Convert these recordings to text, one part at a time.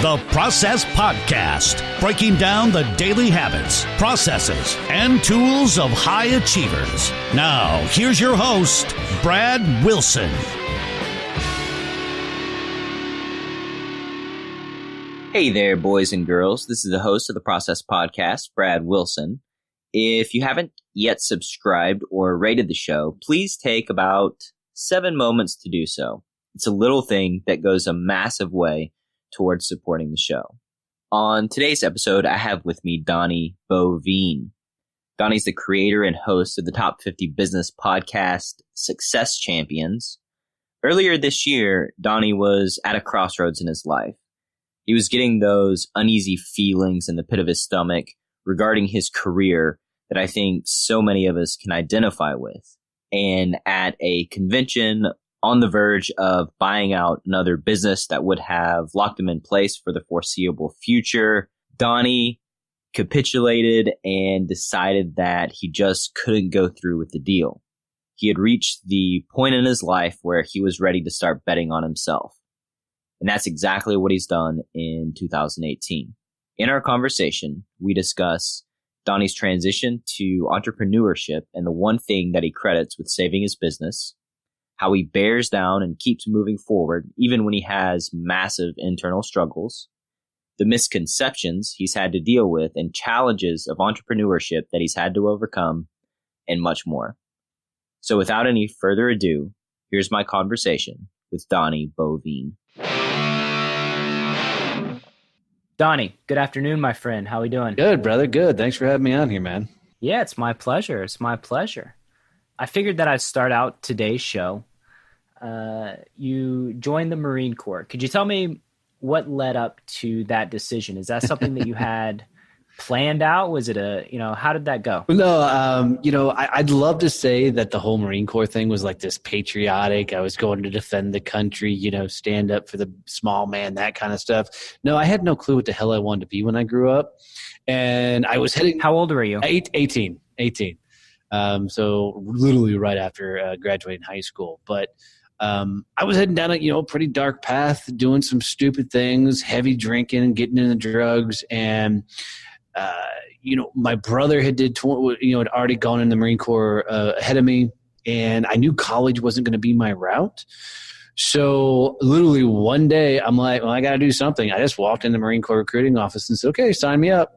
The Process Podcast, breaking down the daily habits, processes, and tools of high achievers. Now, here's your host, Brad Wilson. Hey there, boys and girls. This is the host of the Process Podcast, Brad Wilson. If you haven't yet subscribed or rated the show, please take about 7 moments to do so. It's a little thing that goes a massive way towards supporting the show. On today's episode, I have with me Donnie Boivin. Donnie's the creator and host of the Top 50 Business Podcast, Success Champions. Earlier this year, Donnie was at a crossroads in his life. He was getting those uneasy feelings in the pit of his stomach regarding his career that I think so many of us can identify with. And at a convention on the verge of buying out another business that would have locked him in place for the foreseeable future, Donnie capitulated and decided that he just couldn't go through with the deal. He had reached the point in his life where he was ready to start betting on himself. And that's exactly what he's done in 2018. In our conversation, we discuss Donnie's transition to entrepreneurship and the one thing that he credits with saving his business, how he bears down and keeps moving forward even when he has massive internal struggles, the misconceptions he's had to deal with and challenges of entrepreneurship that he's had to overcome, and much more. So without any further ado, here's my conversation with Donnie Boivin. Donnie, good afternoon, my friend. How are we doing? Good, brother. Good. Thanks for having me on here, man. Yeah, it's my pleasure. It's my pleasure. I figured that I'd start out today's show. You joined the Marine Corps. Could you tell me what led up to that decision? Is that something that you had planned out? Was it how did that go? No, I'd love to say that the whole Marine Corps thing was like this patriotic, I was going to defend the country, stand up for the small man, that kind of stuff. No, I had no clue what the hell I wanted to be when I grew up. And I was heading... How old were you? 18. So literally right after graduating high school. But I was heading down a pretty dark path, doing some stupid things, heavy drinking, getting into drugs, and my brother had already gone in the Marine Corps ahead of me, and I knew college wasn't going to be my route. So literally one day, I'm like, well, I got to do something. I just walked in the Marine Corps recruiting office and said, okay, sign me up.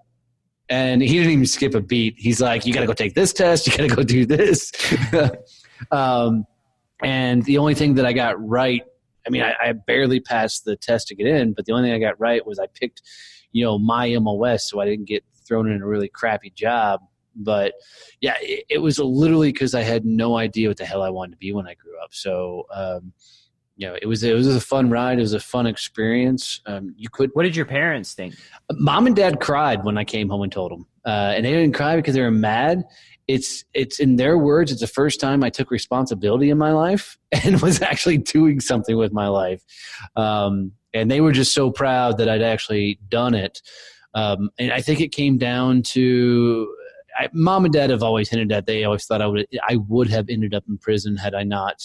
And he didn't even skip a beat. He's like, you got to go take this test. You got to go do this. And the only thing that I got right, I barely passed the test to get in, but the only thing I got right was I picked, my MOS, so I didn't get thrown in a really crappy job. But yeah, it was literally because I had no idea what the hell I wanted to be when I grew up. So, it was a fun ride. It was a fun experience. What did your parents think? Mom and Dad cried when I came home and told them, and they didn't cry because they were mad. It's in their words, it's the first time I took responsibility in my life and was actually doing something with my life. And they were just so proud that I'd actually done it. And I think it came down to Mom and Dad have always hinted at, they always thought I would have ended up in prison had I not,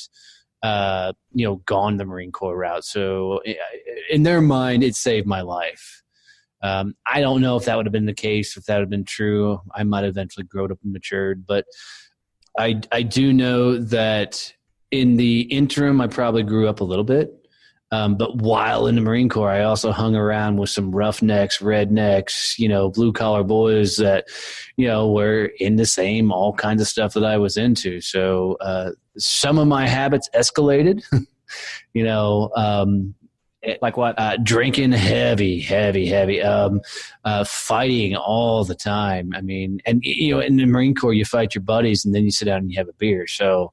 gone the Marine Corps route. So in their mind, it saved my life. I don't know if that would have been the case, if that had been true. I might have eventually grown up and matured, but I do know that in the interim, I probably grew up a little bit. But while in the Marine Corps, I also hung around with some roughnecks, rednecks, blue collar boys that, were in the same, all kinds of stuff that I was into. So, some of my habits escalated, like what? Drinking heavy, fighting all the time. In the Marine Corps, you fight your buddies and then you sit down and you have a beer. So,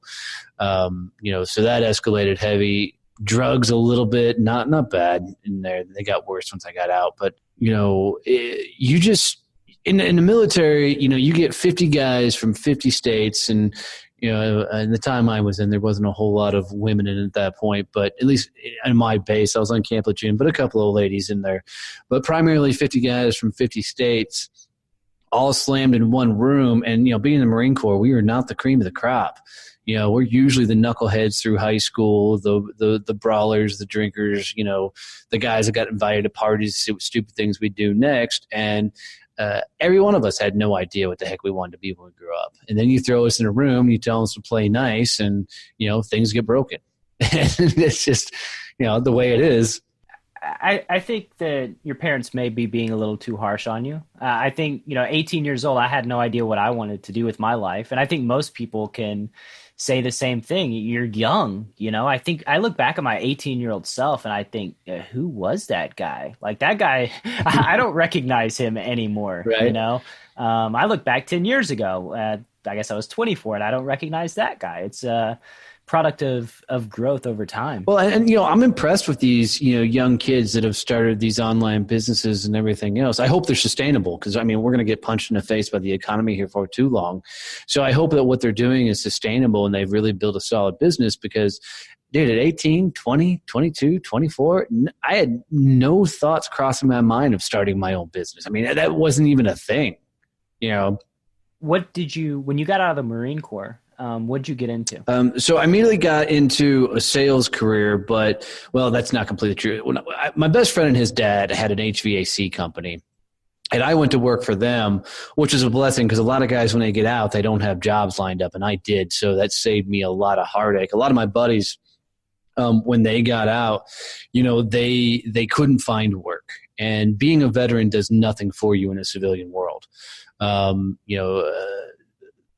so that escalated heavy. Drugs a little bit, not bad in there. They got worse once I got out. But, you just, in the military, you get 50 guys from 50 states and, in the time I was in, there wasn't a whole lot of women in at that point, but at least in my base, I was on Camp Lejeune, but a couple of ladies in there, but primarily 50 guys from 50 states, all slammed in one room. And, being in the Marine Corps, we were not the cream of the crop. We're usually the knuckleheads through high school, the brawlers, the drinkers, the guys that got invited to parties to see what stupid things we do next. And every one of us had no idea what the heck we wanted to be when we grew up. And then you throw us in a room, you tell us to play nice, and, things get broken. And it's just, the way it is. I think that your parents may be being a little too harsh on you. I think, 18 years old, I had no idea what I wanted to do with my life. And I think most people can say the same thing. You're young, I think I look back at my 18-year-old self and I think, who was that guy? Like that guy, I don't recognize him anymore. Right. I look back 10 years ago, I guess I was 24 and I don't recognize that guy. It's product of growth over time. Well, and I'm impressed with these young kids that have started these online businesses and everything else. I hope they're sustainable, because we're going to get punched in the face by the economy here for too long. So I hope that what they're doing is sustainable and they've really built a solid business, because dude, at 18, 20, 22, 24, I had no thoughts crossing my mind of starting my own business. I mean, that wasn't even a thing. What did you, when you got out of the Marine Corps, what did you get into? So I immediately got into a sales career, but, well, that's not completely true. My best friend and his dad had an HVAC company, and I went to work for them, which is a blessing, because a lot of guys, when they get out, they don't have jobs lined up, and I did. So that saved me a lot of heartache. A lot of my buddies, when they got out, they couldn't find work. And being a veteran does nothing for you in a civilian world.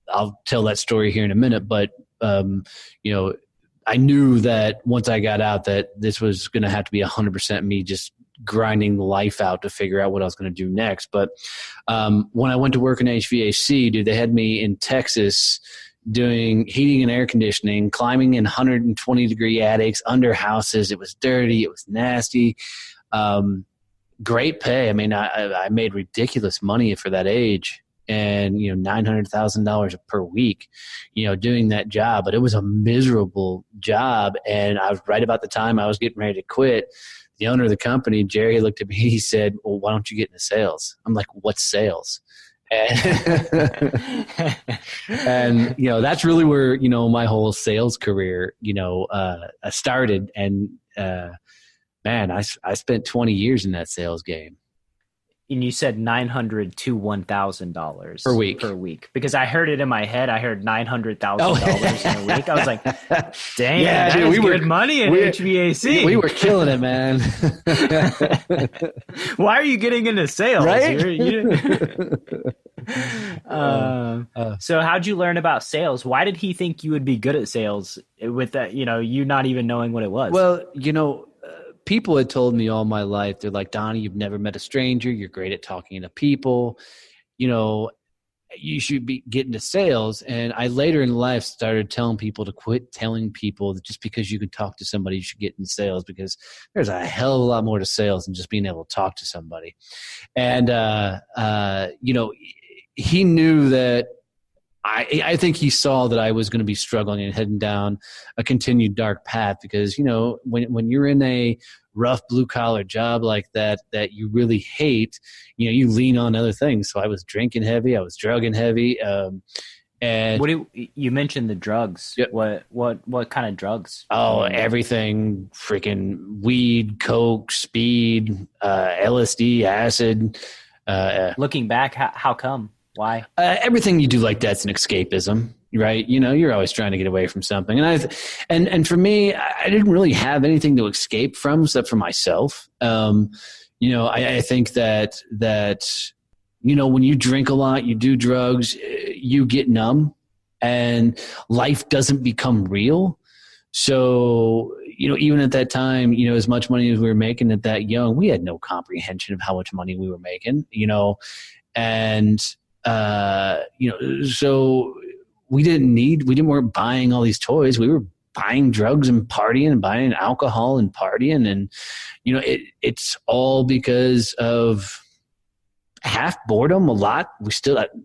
I'll tell that story here in a minute, but, I knew that once I got out that this was going to have to be 100% me just grinding the life out to figure out what I was going to do next. But when I went to work in HVAC, dude, they had me in Texas doing heating and air conditioning, climbing in 120-degree attics, under houses. It was dirty. It was nasty. Great pay. I mean, I made ridiculous money for that age. And, $900,000 per week, doing that job. But it was a miserable job. And I was right about the time I was getting ready to quit. The owner of the company, Jerry, looked at me. He said, "Well, why don't you get into sales?" I'm like, "What's sales?" And that's really where, my whole sales career, started. And, man, I spent 20 years in that sales game. And you said $900 to $1,000 per week, because I heard it in my head. I heard $900,000 in a week. I was like, "Damn, yeah, that is good money in HVAC." We were killing it, man. Why are you getting into sales? Right? So how'd you learn about sales? Why did he think you would be good at sales with that? You not even knowing what it was. Well, people had told me all my life, they're like, "Donnie, you've never met a stranger. You're great at talking to people. You should be getting to sales." And I later in life started telling people to quit telling people that just because you can talk to somebody, you should get into sales, because there's a hell of a lot more to sales than just being able to talk to somebody. And, he knew that I think he saw that I was going to be struggling and heading down a continued dark path, because, when you're in a rough blue collar job like that you really hate, you lean on other things. So I was drinking heavy, I was drugging heavy. And you mentioned the drugs. Yep. What kind of drugs? Oh, everything, freaking weed, coke, speed, LSD, acid. Looking back, how come? Why? Everything you do like that's an escapism, right? You're always trying to get away from something. And for me, I didn't really have anything to escape from except for myself. I think that when you drink a lot, you do drugs, you get numb, and life doesn't become real. So, even at that time, as much money as we were making at that young, we had no comprehension of how much money we were making, and so we weren't buying all these toys. We were buying drugs and partying and buying alcohol and partying. And, it's all because of half boredom, a lot.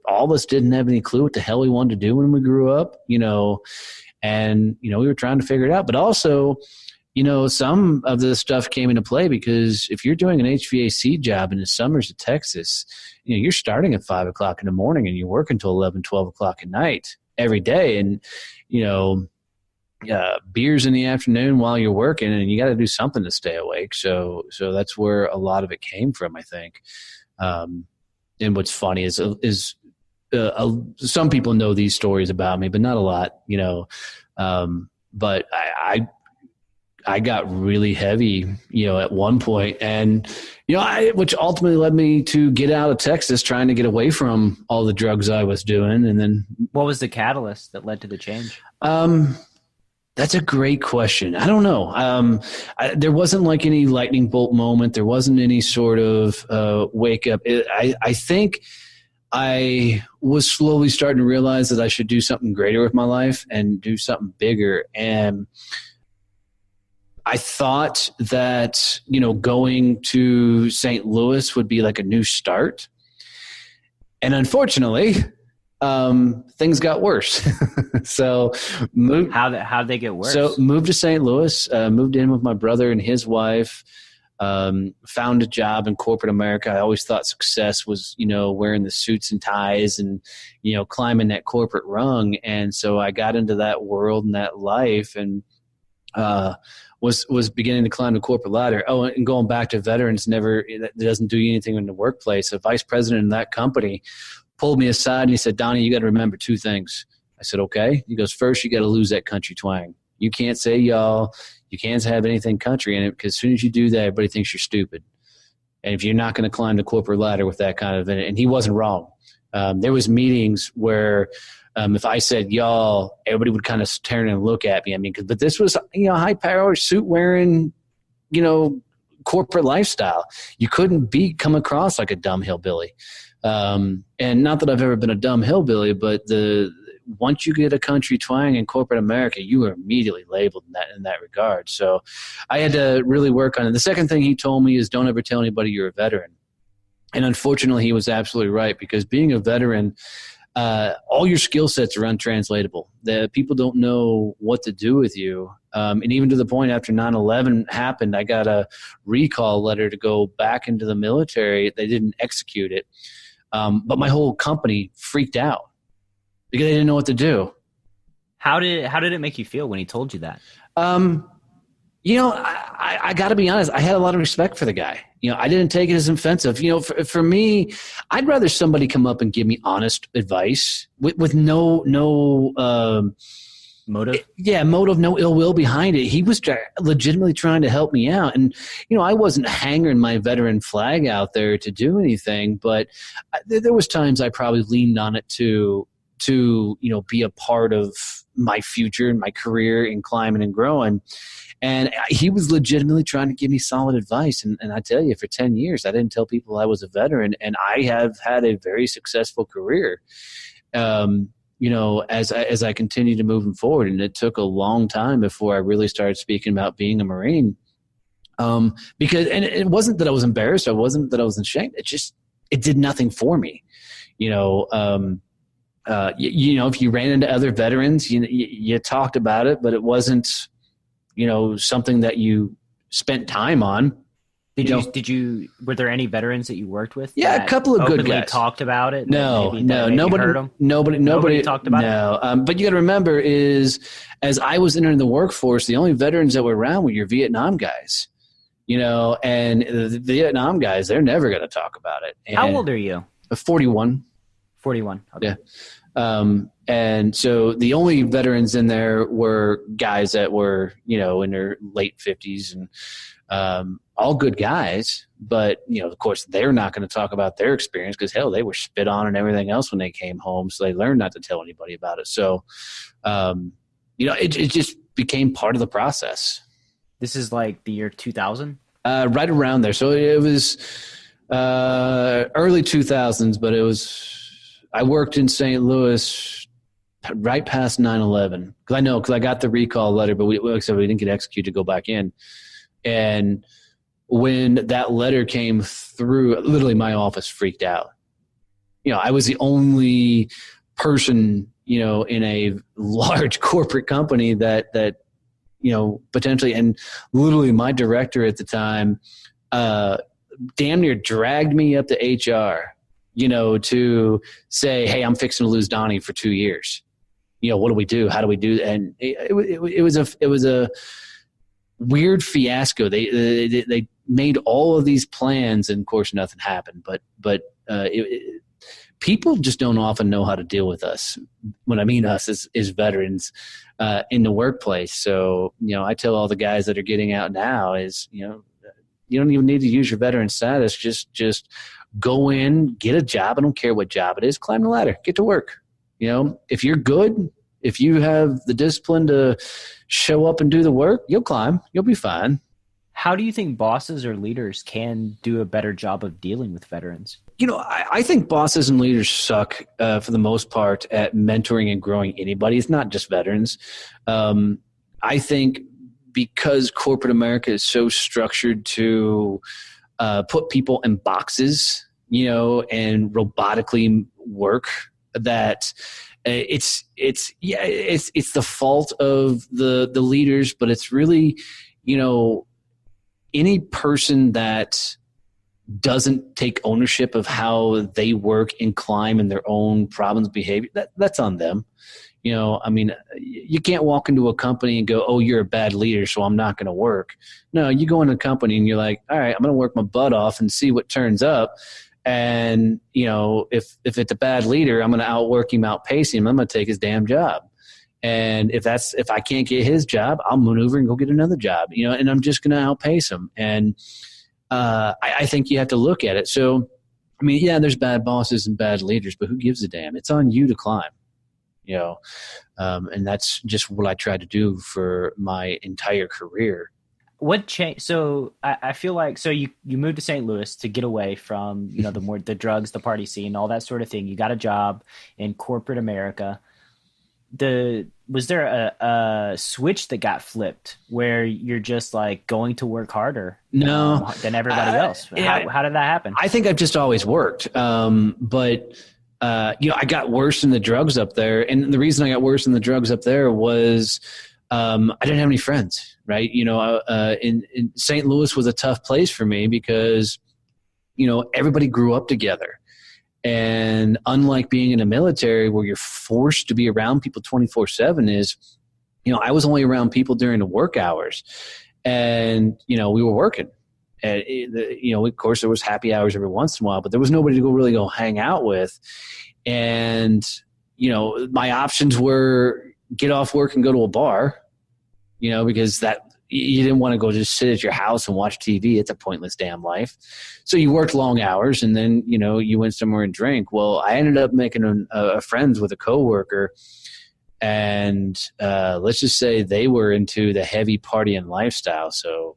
All of us didn't have any clue what the hell we wanted to do when we grew up, and, we were trying to figure it out. But also, some of this stuff came into play because if you're doing an HVAC job in the summers of Texas, you're starting at 5 o'clock in the morning and you work until 11, 12 o'clock at night. every day. And, beers in the afternoon while you're working, and you got to do something to stay awake. So that's where a lot of it came from, I think. And what's funny is some people know these stories about me, but not a lot, but I got really heavy, at one point, and, which ultimately led me to get out of Texas, trying to get away from all the drugs I was doing. And then what was the catalyst that led to the change? That's a great question. I don't know. There wasn't like any lightning bolt moment. There wasn't any sort of wake up. I think I was slowly starting to realize that I should do something greater with my life and do something bigger. And I thought that, going to St. Louis would be like a new start. And unfortunately, things got worse. So how'd they get worse? So moved to St. Louis, moved in with my brother and his wife, found a job in corporate America. I always thought success was, wearing the suits and ties and, climbing that corporate rung. And so I got into that world and that life, and was beginning to climb the corporate ladder. Oh, and going back to veterans, it doesn't do you anything in the workplace. A vice president in that company pulled me aside and he said, Donnie, you got to remember two things. I said, okay. He goes, first, you got to lose that country twang. You can't say y'all. You can't have anything country in it, because as soon as you do that, everybody thinks you're stupid. And if you're not going to climb the corporate ladder with that kind of, and he wasn't wrong. There was meetings where if I said y'all, everybody would kind of turn and look at me. I mean, but this was, high power suit wearing, corporate lifestyle. You couldn't come across like a dumb hillbilly. And not that I've ever been a dumb hillbilly, but once you get a country twang in corporate America, you are immediately labeled in that regard. So I had to really work on it. The second thing he told me is, don't ever tell anybody you're a veteran. And unfortunately, he was absolutely right, because being a veteran, all your skill sets are untranslatable. The people don't know what to do with you. And even to the point after 9/11 happened, I got a recall letter to go back into the military. They didn't execute it. But my whole company freaked out because they didn't know what to do. How did it make you feel when he told you that? I got to be honest. I had a lot of respect for the guy. I didn't take it as offensive. For me, I'd rather somebody come up and give me honest advice with no motive. Motive, no ill will behind it. He was legitimately trying to help me out. And, I wasn't hanging my veteran flag out there to do anything, but there was times I probably leaned on it to be a part of my future and my career in climbing and growing. And he was legitimately trying to give me solid advice. And I tell you, for 10 years, I didn't tell people I was a veteran, and I have had a very successful career, as I continue to move forward. And it took a long time before I really started speaking about being a Marine. Because it wasn't that I was embarrassed. It wasn't that I was ashamed. It did nothing for me. If you ran into other veterans, you talked about it, but it wasn't, something that you spent time on. Were there any veterans that you worked with? Yeah, a couple of good guys talked about it. Nobody talked about it. But you got to remember is, as I was entering the workforce, the only veterans that were around were your Vietnam guys, and the Vietnam guys, they're never going to talk about it. And how old are you? 41. 41. Okay. Yeah. And so the only veterans in there were guys that were, in their late 50s and all good guys. But, of course, they're not going to talk about their experience because, hell, they were spit on and everything else when they came home. So they learned not to tell anybody about it. So, it just became part of the process. This is like the year 2000? Right around there. So it was early 2000s, but I worked in St. Louis right past 9/11 because I got the recall letter, but we didn't get executed to go back in. And when that letter came through, literally my office freaked out. I was the only person, in a large corporate company that potentially, and literally my director at the time, damn near dragged me up to HR, to say, hey, I'm fixing to lose Donnie for 2 years. what do we do? How do we do? And it was a weird fiasco. They made all of these plans, and of course nothing happened. But people just don't often know how to deal with us. When I mean us is veterans in the workplace. So, I tell all the guys that are getting out now is, you don't even need to use your veteran status. Just go in, get a job. I don't care what job it is. Climb the ladder, get to work. If you're good, if you have the discipline to show up and do the work, you'll climb. You'll be fine. How do you think bosses or leaders can do a better job of dealing with veterans? I think bosses and leaders suck for the most part at mentoring and growing anybody. It's not just veterans. I think because corporate America is so structured to put people in boxes, and robotically work, that it's the fault of the leaders, but it's really, any person that doesn't take ownership of how they work and climb in their own problems, behavior, that's on them. You can't walk into a company and go, oh, you're a bad leader, so I'm not going to work. No, you go into a company and you're like, all right, I'm going to work my butt off and see what turns up. And, if it's a bad leader, I'm going to outwork him, outpace him. I'm going to take his damn job. And if I can't get his job, I'll maneuver and go get another job, and I'm just going to outpace him. And I think you have to look at it. So, there's bad bosses and bad leaders, but who gives a damn? It's on you to climb, and that's just what I tried to do for my entire career. What changed? So I feel like, you moved to St. Louis to get away from, the drugs, the party scene, all that sort of thing. You got a job in corporate America. Was there a switch that got flipped where you're just like going to work harder than everybody else? How did that happen? I think I've just always worked. But I got worse in the drugs up there. And the reason I got worse in the drugs up there was I didn't have any friends, right? In St. Louis was a tough place for me because, everybody grew up together. And unlike being in the military where you're forced to be around people 24/7 is, I was only around people during the work hours, and, we were working. And, of course there was happy hours every once in a while, but there was nobody to really go hang out with. And, my options were get off work and go to a bar, because you didn't want to go just sit at your house and watch TV. It's a pointless damn life. So you worked long hours and then, you went somewhere and drank. Well, I ended up making friends with a coworker, and let's just say they were into the heavy partying lifestyle. So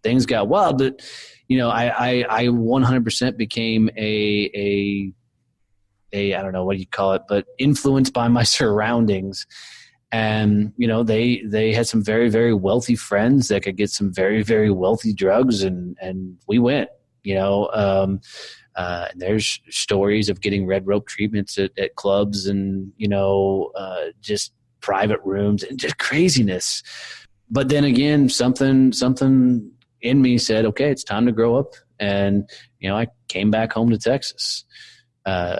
things got wild, but I 100% became a I don't know what you call it, but influenced by my surroundings. And, they had some very, very wealthy friends that could get some very, very wealthy drugs. And we went, and there's stories of getting red rope treatments at clubs and, just private rooms and just craziness. But then again, something in me said, okay, it's time to grow up. And, I came back home to Texas.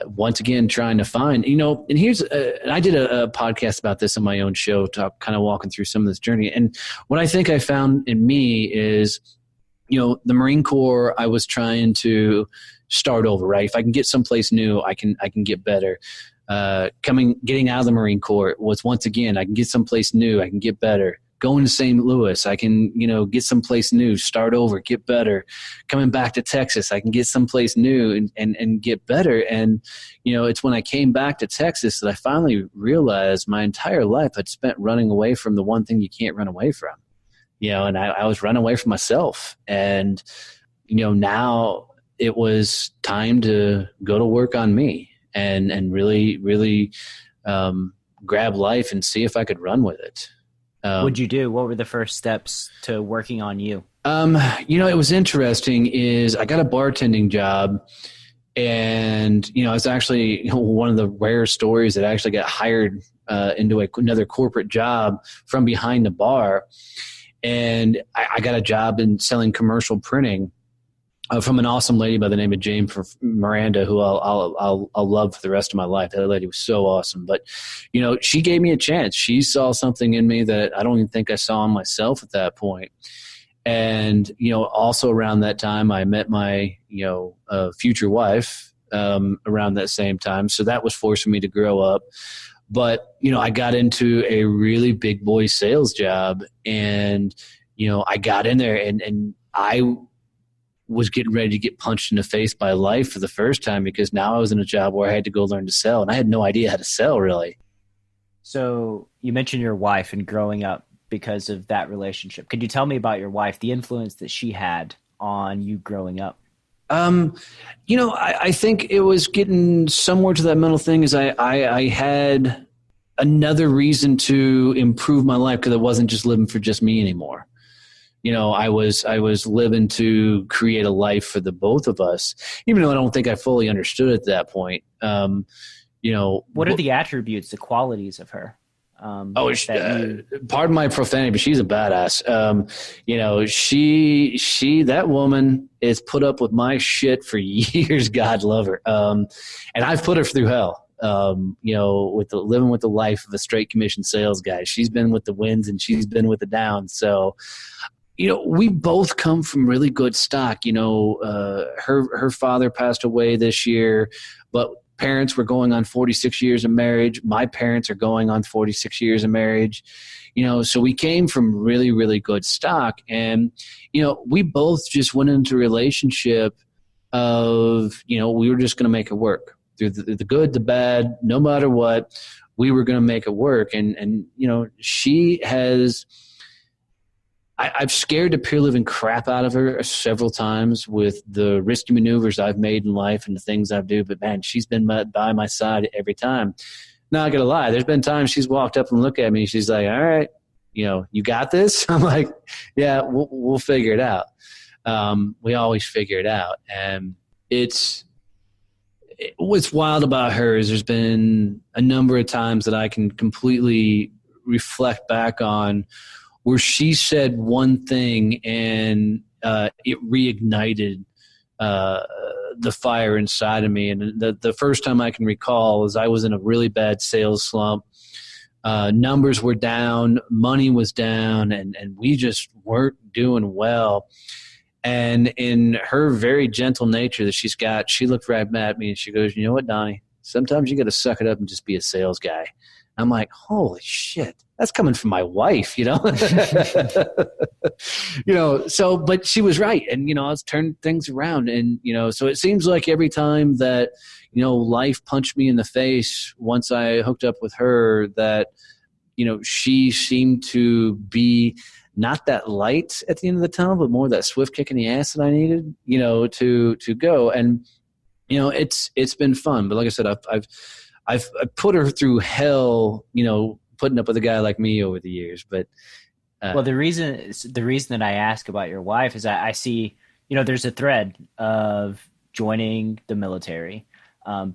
Once again, trying to find, and here's, and I did a podcast about this on my own show, kind of walking through some of this journey. And what I think I found in me is, the Marine Corps, I was trying to start over, right? If I can get someplace new, I can get better. Getting out of the Marine Corps was, once again, I can get someplace new, I can get better. Going to St. Louis, I can, get someplace new, start over, get better. Coming back to Texas, I can get someplace new and get better. And, it's when I came back to Texas that I finally realized my entire life I'd spent running away from the one thing you can't run away from, and I was running away from myself. And, now it was time to go to work on me and really, really grab life and see if I could run with it. What'd you do? What were the first steps to working on you? It was interesting is I got a bartending job, and, it's actually one of the rare stories that I actually got hired into another corporate job from behind the bar. And I got a job in selling commercial printing. from an awesome lady by the name of Jane Miranda, who I'll love for the rest of my life. That lady was so awesome. But, she gave me a chance. She saw something in me that I don't even think I saw in myself at that point. And, also around that time, I met my, future wife around that same time. So that was forcing me to grow up. But, I got into a really big boy sales job, and, I got in there and I was getting ready to get punched in the face by life for the first time, because now I was in a job where I had to go learn to sell, and I had no idea how to sell, really. So you mentioned your wife and growing up because of that relationship. Could you tell me about your wife, the influence that she had on you growing up? I think it was getting somewhere to that mental thing, is I had another reason to improve my life, because I wasn't just living for just me anymore. I was living to create a life for the both of us, even though I don't think I fully understood at that point. What are the attributes, the qualities of her? Pardon my profanity, but she's a badass. That woman is put up with my shit for years. God love her. And I've put her through hell. Living with the life of a straight commission sales guy. She's been with the wins and she's been with the downs. So, we both come from really good stock. Her father passed away this year, but parents were going on 46 years of marriage. My parents are going on 46 years of marriage. So we came from really, really good stock. And, we both just went into a relationship of, we were just going to make it work through the good, the bad, no matter what, we were going to make it work. And she has, I've scared the pure living crap out of her several times with the risky maneuvers I've made in life and the things I do. But man, she's been by my side every time. Not gonna lie, there's been times she's walked up and looked at me. She's like, "All right, you got this." I'm like, "Yeah, we'll figure it out." We always figure it out, and what's wild about her is there's been a number of times that I can completely reflect back on, where she said one thing and it reignited the fire inside of me. And the first time I can recall is I was in a really bad sales slump. Numbers were down, money was down, and we just weren't doing well. And in her very gentle nature that she looked right at me and she goes, "You know what, Donnie? Sometimes you got to suck it up and just be a sales guy." I'm like, holy shit, that's coming from my wife, but she was right. And, I was turning things around. And, so it seems like every time that, life punched me in the face, once I hooked up with her, that, she seemed to be not that light at the end of the tunnel, but more that swift kick in the ass that I needed, to go. And, it's been fun. But like I said, I've put her through hell, putting up with a guy like me over the years. But well, the reason that I ask about your wife is I see, there's a thread of joining the military,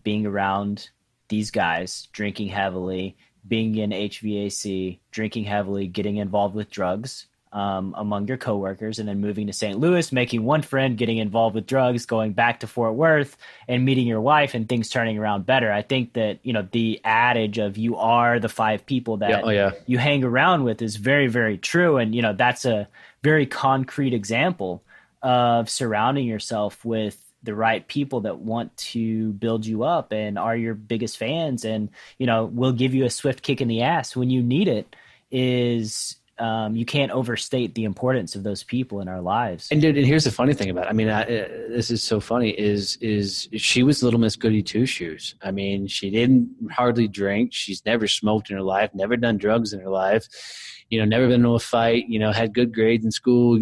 being around these guys, drinking heavily, being in HVAC, drinking heavily, getting involved with drugs among your coworkers, and then moving to St. Louis, making one friend, getting involved with drugs, going back to Fort Worth and meeting your wife and things turning around better. I think that, the adage of you are the 5 people that you hang around with is very, very true. And, that's a very concrete example of surrounding yourself with the right people that want to build you up and are your biggest fans and, will give you a swift kick in the ass when you need it. You can't overstate the importance of those people in our lives. And here's the funny thing about it. I mean, this is so funny is she was Little Miss Goody Two Shoes. I mean, she didn't hardly drink. She's never smoked in her life, never done drugs in her life, never been into a fight, had good grades in school,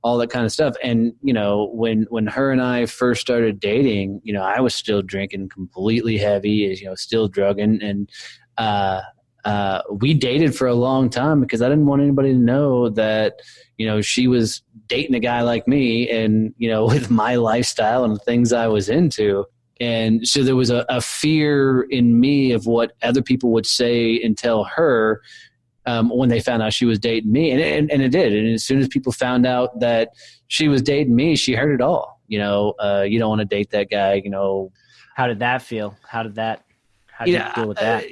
all that kind of stuff. And, when her and I first started dating, I was still drinking completely heavy, still drugging. And, we dated for a long time because I didn't want anybody to know that, she was dating a guy like me and, with my lifestyle and the things I was into. And so there was a fear in me of what other people would say and tell her when they found out she was dating me. And it did. And as soon as people found out that she was dating me, she heard it all. you don't want to date that guy, How did that feel? How did you deal with that?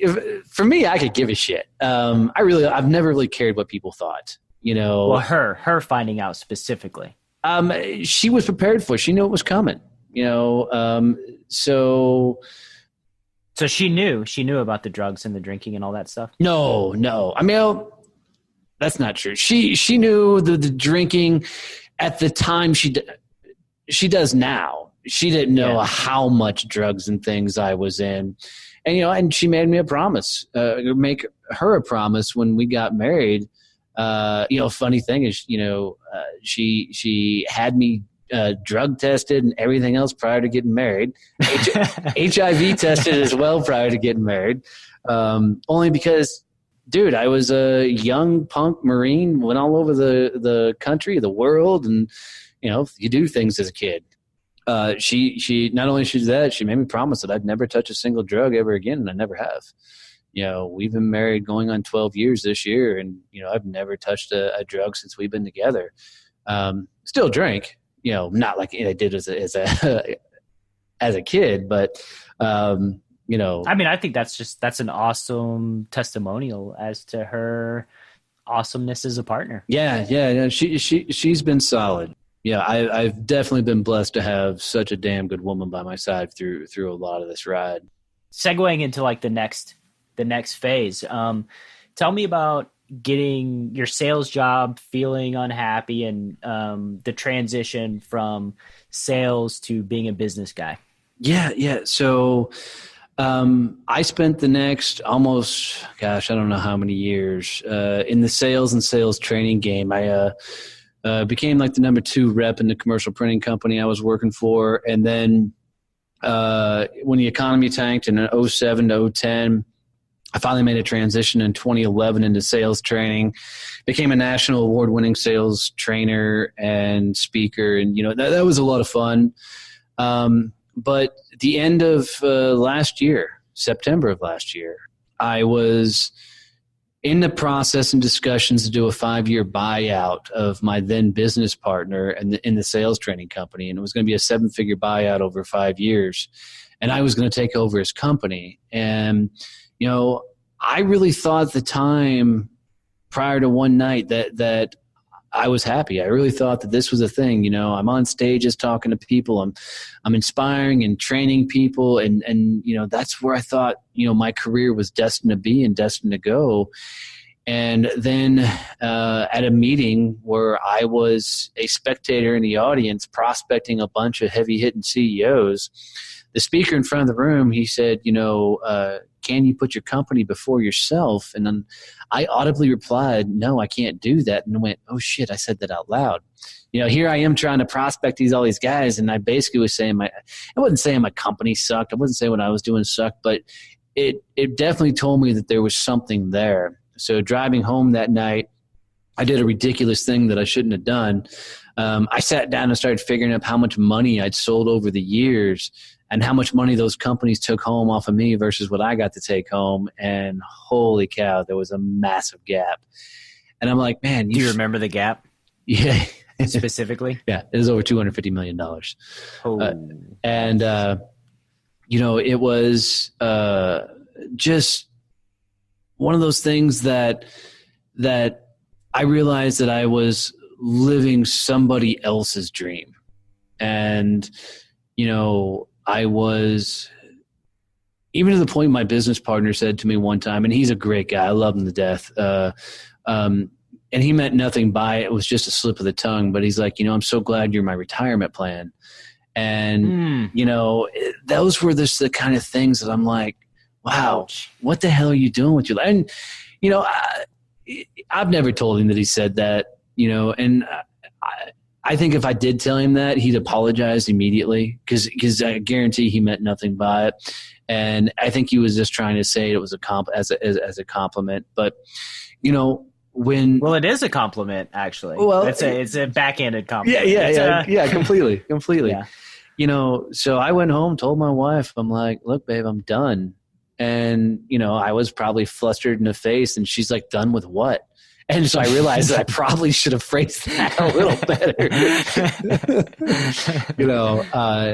For me, I could give a shit. I've never really cared what people thought, Well, her finding out specifically. She was prepared for it. She knew it was coming, so she knew about the drugs and the drinking and all that stuff. No. I mean, that's not true. She knew the drinking at the time. She does now. She didn't know how much drugs and things I was in. And, and she made me a promise, make her a promise when we got married. Funny thing is, she had me drug tested and everything else prior to getting married. HIV tested as well prior to getting married. Only because, dude, I was a young punk Marine, went all over the country, the world, and, you do things as a kid. She not only she did that, she made me promise that I'd never touch a single drug ever again, and I never have. We've been married going on 12 years this year, and I've never touched a drug since we've been together. Still drink, not like I did as a kid, but I mean, I think that's an awesome testimonial as to her awesomeness as a partner. Yeah. She's been solid. Yeah, I've definitely been blessed to have such a damn good woman by my side through a lot of this ride. Segueing into like the next phase, tell me about getting your sales job, feeling unhappy, and the transition from sales to being a business guy. Yeah. So I spent the next almost, I don't know how many years in the sales and sales training game. I became like the number 2 rep in the commercial printing company I was working for. And then when the economy tanked in 2007 to 2010, I finally made a transition in 2011 into sales training, became a national award-winning sales trainer and speaker. And, that was a lot of fun. But at the end of last year, September of last year, I was in the process and discussions to do a 5-year buyout of my then business partner in the sales training company. And it was going to be a 7-figure buyout over 5 years. And I was going to take over his company. And, I really thought at the time prior to one night that I was happy. I really thought that this was a thing. I'm on stages talking to people. I'm inspiring and training people. And that's where I thought, my career was destined to be and destined to go. And then at a meeting where I was a spectator in the audience prospecting a bunch of heavy-hitting CEOs, the speaker in front of the room, he said, can you put your company before yourself? And then I audibly replied, no, I can't do that. And I went, oh shit, I said that out loud. Here I am trying to prospect all these guys. And I basically was saying I wasn't saying my company sucked. I wasn't saying what I was doing sucked, but it definitely told me that there was something there. So driving home that night, I did a ridiculous thing that I shouldn't have done. I sat down and started figuring out how much money I'd sold over the years and how much money those companies took home off of me versus what I got to take home. And holy cow, there was a massive gap. And I'm like, man. Do you remember the gap? Yeah. Specifically? Yeah. It was over $250 million. It was just one of those things that I realized that I was living somebody else's dream. And, I was, even to the point my business partner said to me one time, and he's a great guy, I love him to death. And he meant nothing by it. It was just a slip of the tongue, but he's like, I'm so glad you're my retirement plan. And, those were just the kind of things that I'm like, wow, ouch. What the hell are you doing with your life? And, I've never told him that he said that, and I think if I did tell him that, he'd apologize immediately because I guarantee he meant nothing by it. And I think he was just trying to say it was as a compliment. But, well, it is a compliment, actually. Well, it's a backhanded compliment. Yeah, completely. Yeah. So I went home, told my wife, I'm like, look, babe, I'm done. And, I was probably flustered in the face, and she's like, done with what? And so I realized that I probably should have phrased that a little better,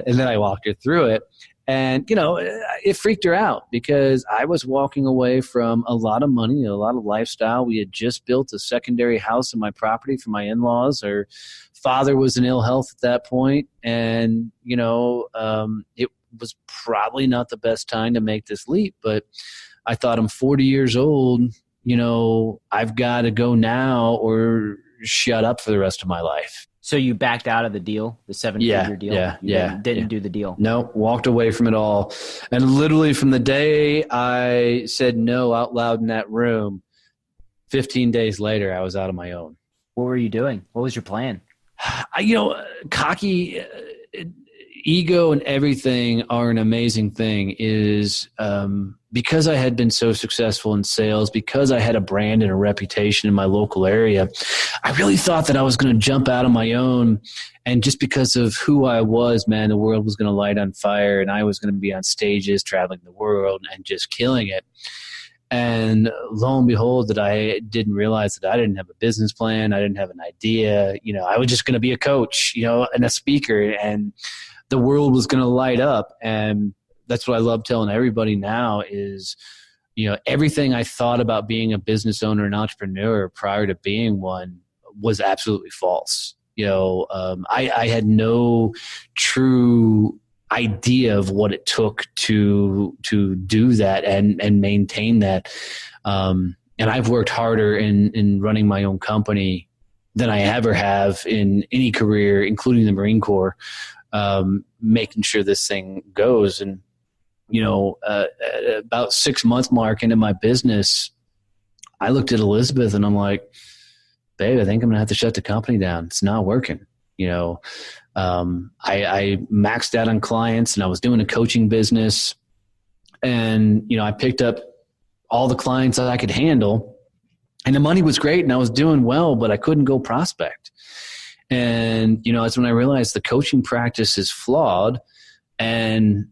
and then I walked her through it. And, it freaked her out because I was walking away from a lot of money, a lot of lifestyle. We had just built a secondary house on my property for my in-laws. Her father was in ill health at that point. And, it was probably not the best time to make this leap. But I thought, I'm 40 years old, I've got to go now or shut up for the rest of my life. So you backed out of the deal, the 7-figure deal? You didn't do the deal? No, walked away from it all. And literally from the day I said no out loud in that room, 15 days later, I was out on my own. What were you doing? What was your plan? Cocky, ego and everything are an amazing thing is because I had been so successful in sales, because I had a brand and a reputation in my local area, I really thought that I was going to jump out on my own. And just because of who I was, man, the world was going to light on fire and I was going to be on stages traveling the world and just killing it. And lo and behold, that I didn't realize that I didn't have a business plan. I didn't have an idea. I was just going to be a coach, and a speaker, and the world was going to light up. And that's what I love telling everybody now is, everything I thought about being a business owner and entrepreneur prior to being one was absolutely false. I had no true idea of what it took to do that and maintain that. And I've worked harder in running my own company than I ever have in any career, including the Marine Corps, making sure this thing goes. And, about 6 month mark into my business, I looked at Elizabeth and I'm like, babe, I think I'm gonna have to shut the company down. It's not working. I maxed out on clients and I was doing a coaching business, and, I picked up all the clients that I could handle, and the money was great and I was doing well, but I couldn't go prospect. And, that's when I realized the coaching practice is flawed. And,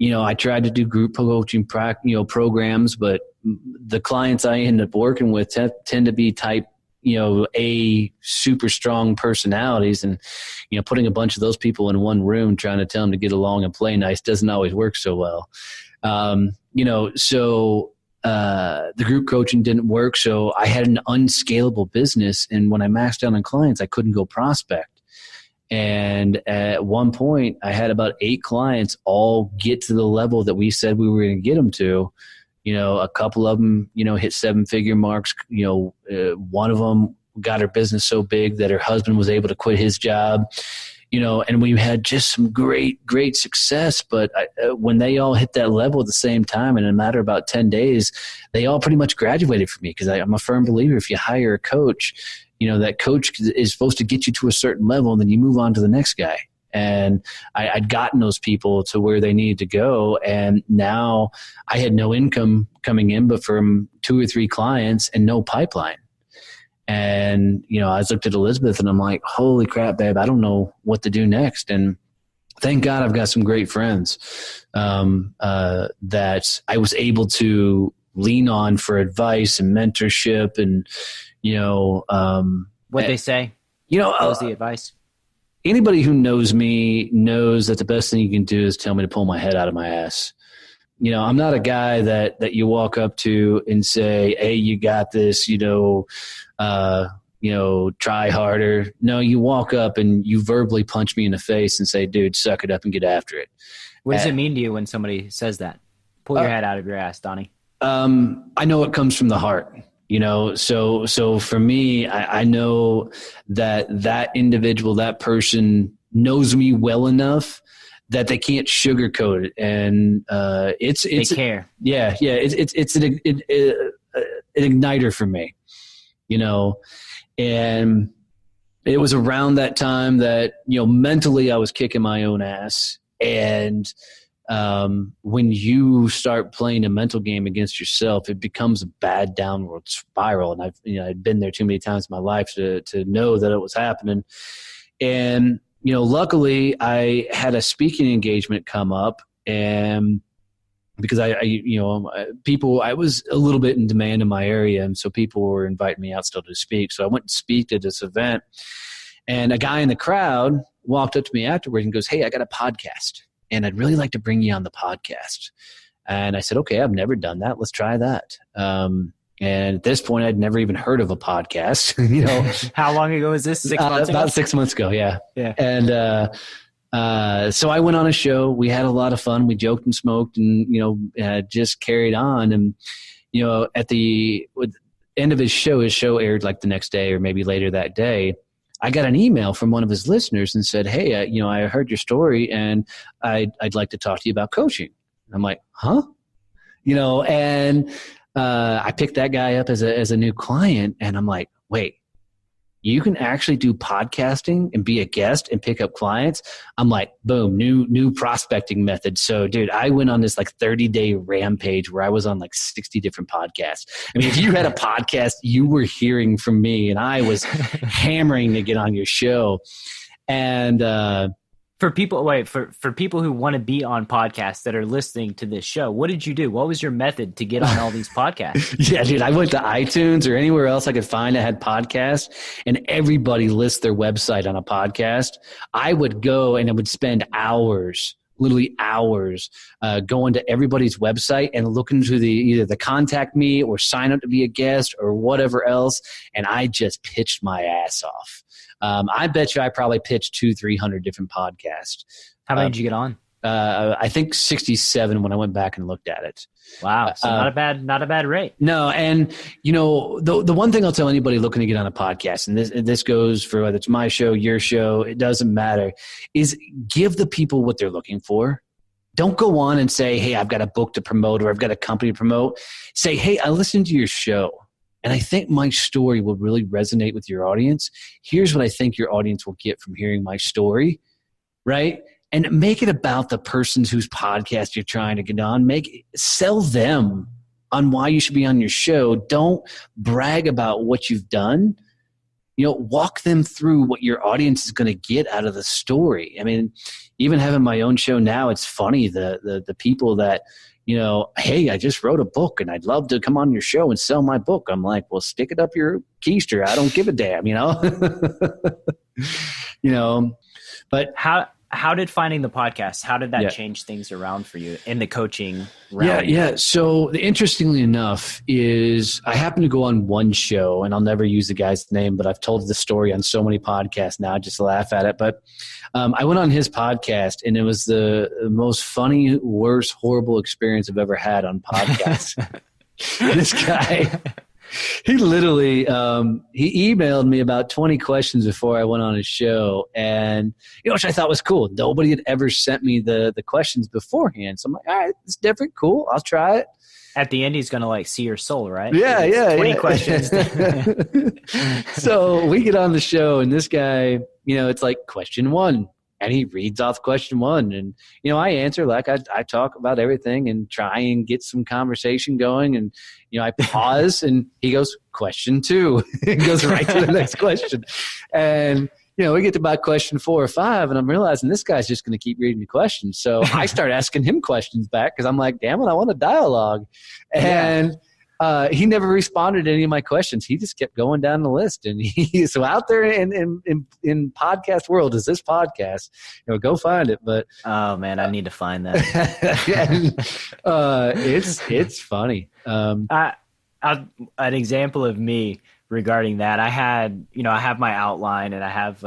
I tried to do group coaching programs, but the clients I end up working with tend to be type, A, super strong personalities, and, putting a bunch of those people in one room trying to tell them to get along and play nice doesn't always work so well. So the group coaching didn't work. So I had an unscalable business. And when I maxed out on clients, I couldn't go prospect. And at one point I had about 8 clients all get to the level that we said we were going to get them to. A couple of them, hit 7-figure marks. One of them got her business so big that her husband was able to quit his job, and we had just some great success. But when they all hit that level at the same time, in a matter of about 10 days, they all pretty much graduated from me, because I'm a firm believer if you hire a coach, that coach is supposed to get you to a certain level, and then you move on to the next guy. And I'd gotten those people to where they needed to go. And now I had no income coming in, but from 2 or 3 clients and no pipeline. And, I looked at Elizabeth and I'm like, holy crap, babe, I don't know what to do next. And thank God I've got some great friends that I was able to lean on for advice and mentorship. And, what'd they say? What was the advice? Anybody who knows me knows that the best thing you can do is tell me to pull my head out of my ass. I'm not a guy that you walk up to and say, hey, you got this, try harder. No, you walk up and you verbally punch me in the face and say, dude, suck it up and get after it. What does it mean to you when somebody says that? Pull your head out of your ass, Donnie. I know it comes from the heart. So for me, I know that individual, that person knows me well enough that they can't sugarcoat it. And they care. Yeah. It's an igniter for me, and it was around that time that, mentally I was kicking my own ass. And when you start playing a mental game against yourself, it becomes a bad downward spiral. And I'd been there too many times in my life to know that it was happening. And, luckily I had a speaking engagement come up, and because I was a little bit in demand in my area. And so people were inviting me out still to speak. So I went and speak at this event, and a guy in the crowd walked up to me afterwards and goes, "Hey, I got a podcast and I'd really like to bring you on the podcast." And I said, "Okay, I've never done that. Let's try that." And at this point, I'd never even heard of a podcast. How long ago was this? 6 months ago? About 6 months ago. Yeah. Yeah. And so I went on a show. We had a lot of fun. We joked and smoked, and just carried on. And at the end of his show aired like the next day or maybe later that day. I got an email from one of his listeners and said, "Hey, I heard your story, and I'd like to talk to you about coaching." I'm like, "Huh?" And I picked that guy up as a new client, and I'm like, "Wait, you can actually do podcasting and be a guest and pick up clients?" I'm like, boom, new prospecting method. So dude, I went on this like 30-day rampage where I was on like 60 different podcasts. I mean, if you had a podcast, you were hearing from me, and I was hammering to get on your show. And, for people who want to be on podcasts that are listening to this show, what did you do? What was your method to get on all these podcasts? Yeah, dude, I went to iTunes or anywhere else I could find that had podcasts, and everybody lists their website on a podcast. I would go and I would spend hours, literally hours, going to everybody's website and looking to either the contact me or sign up to be a guest or whatever else. And I just pitched my ass off. I bet you I probably pitched 200-300 different podcasts. How many did you get on? I think 67 when I went back and looked at it. Wow. So not a bad rate. No. And the one thing I'll tell anybody looking to get on a podcast, and this goes for whether it's my show, your show, it doesn't matter, is give the people what they're looking for. Don't go on and say, "Hey, I've got a book to promote," or "I've got a company to promote." Say, "Hey, I listened to your show, and I think my story will really resonate with your audience. Here's what I think your audience will get from hearing my story," right? And make it about the person whose podcast you're trying to get on. Sell them on why you should be on your show. Don't brag about what you've done. Walk them through what your audience is going to get out of the story. I mean, even having my own show now, it's funny, the people that, "Hey, I just wrote a book and I'd love to come on your show and sell my book." I'm like, "Well, stick it up your keister. I don't give a damn," But how did finding the podcast, how did that change things around for you in the coaching realm? Yeah. So interestingly enough is I happen to go on one show, and I'll never use the guy's name, but I've told the story on so many podcasts now, just to laugh at it. But I went on his podcast, and it was the most funny, worst, horrible experience I've ever had on podcasts. This guy, he literally, he emailed me about 20 questions before I went on his show, and which I thought was cool. Nobody had ever sent me the questions beforehand. So I'm like, all right, it's different. Cool. I'll try it. At the end, he's going to see your soul, right? Yeah. 20 questions. So we get on the show, and this guy, it's like question 1. And he reads off question 1. And, I answer like I talk about everything and try and get some conversation going. And, I pause and he goes, question 2. It goes right to the next question. And, we get to about question 4 or 5, and I'm realizing this guy's just going to keep reading the questions. So I start asking him questions back because I'm like, damn it, I want a dialogue. And he never responded to any of my questions. He just kept going down the list. And so out there in podcast world is this podcast. Go find it. But oh man, I need to find that. It's funny. An example of me regarding that, I have my outline, and I have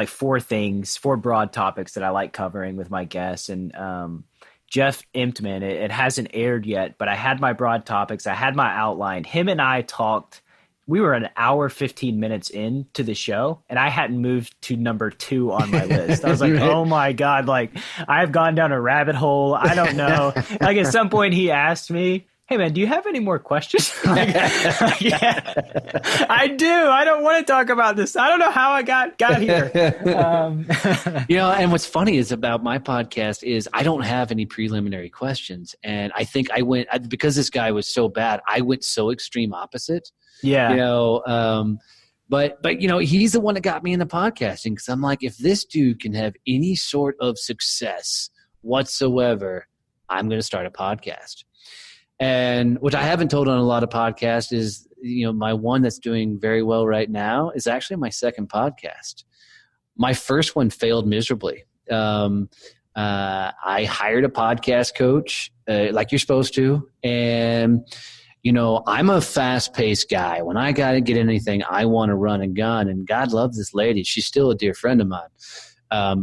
4 broad topics that I like covering with my guests. And Jeff Imptman, it hasn't aired yet, but I had my broad topics. I had my outline. Him and I talked. We were an hour, 15 minutes into the show, and I hadn't moved to number 2 on my list. I was like, right. Oh my God, I've gone down a rabbit hole. I don't know. At some point he asked me, "Hey man, do you have any more questions?" Yeah, I do. I don't want to talk about this. I don't know how I got here. And what's funny is about my podcast is I don't have any preliminary questions. And I think because this guy was so bad, I went so extreme opposite. Yeah. But he's the one that got me into podcasting, because I'm like, if this dude can have any sort of success whatsoever, I'm going to start a podcast. And what I haven't told on a lot of podcasts is, my one that's doing very well right now is actually my second podcast. My first one failed miserably. I hired a podcast coach, like you're supposed to. And, I'm a fast-paced guy. When I got to get anything, I want to run and gun. And God loves this lady. She's still a dear friend of mine.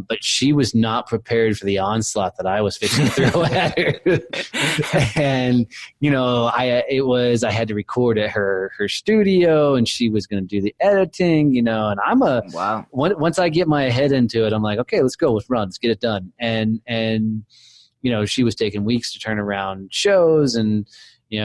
But she was not prepared for the onslaught that I was fixing to throw at her. And, I had to record at her studio, and she was going to do the editing, and I'm wow. Once I get my head into it, I'm like, okay, let's go, let's run, let's get it done. And she was taking weeks to turn around shows, and,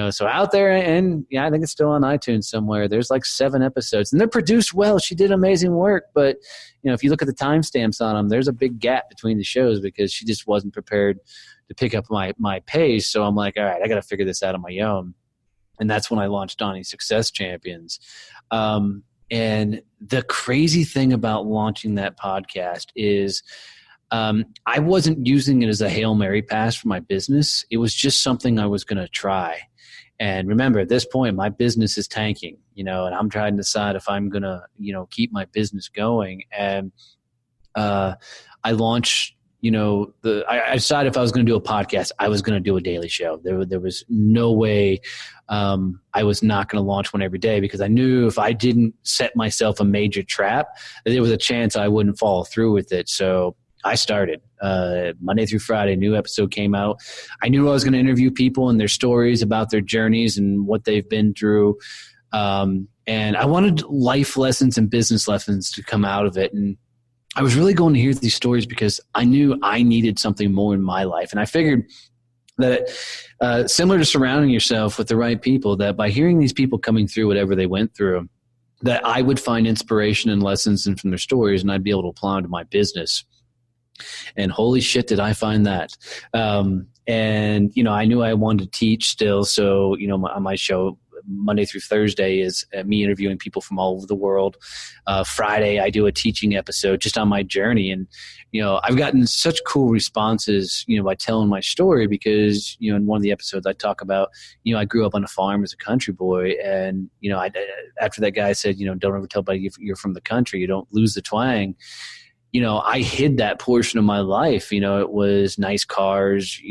so out there, and I think it's still on iTunes somewhere. There's like 7 episodes, and they're produced well. She did amazing work, but if you look at the timestamps on them, there's a big gap between the shows because she just wasn't prepared to pick up my pace. So I'm like, all right, I got to figure this out on my own, and that's when I launched Donnie Success Champions. And the crazy thing about launching that podcast is, I wasn't using it as a Hail Mary pass for my business. It was just something I was going to try. And remember, at this point, my business is tanking, and I'm trying to decide if I'm going to, keep my business going. And I launched, I decided if I was going to do a podcast, I was going to do a daily show. There was no way I was not going to launch one every day, because I knew if I didn't set myself a major trap, there was a chance I wouldn't follow through with it. So I started Monday through Friday. New episode came out. I knew I was going to interview people and their stories about their journeys and what they've been through. And I wanted life lessons and business lessons to come out of it. And I was really going to hear these stories because I knew I needed something more in my life. And I figured that similar to surrounding yourself with the right people, that by hearing these people coming through whatever they went through, that I would find inspiration and lessons from their stories, and I'd be able to apply them to my business. And holy shit, did I find that. And, I knew I wanted to teach still. So, on my show, Monday through Thursday is me interviewing people from all over the world. Friday, I do a teaching episode just on my journey. And, I've gotten such cool responses, by telling my story, because, in one of the episodes I talk about, I grew up on a farm as a country boy. And, after that guy said, don't ever tell anybody if you're from the country, you don't lose the twang. I hid that portion of my life. It was nice cars,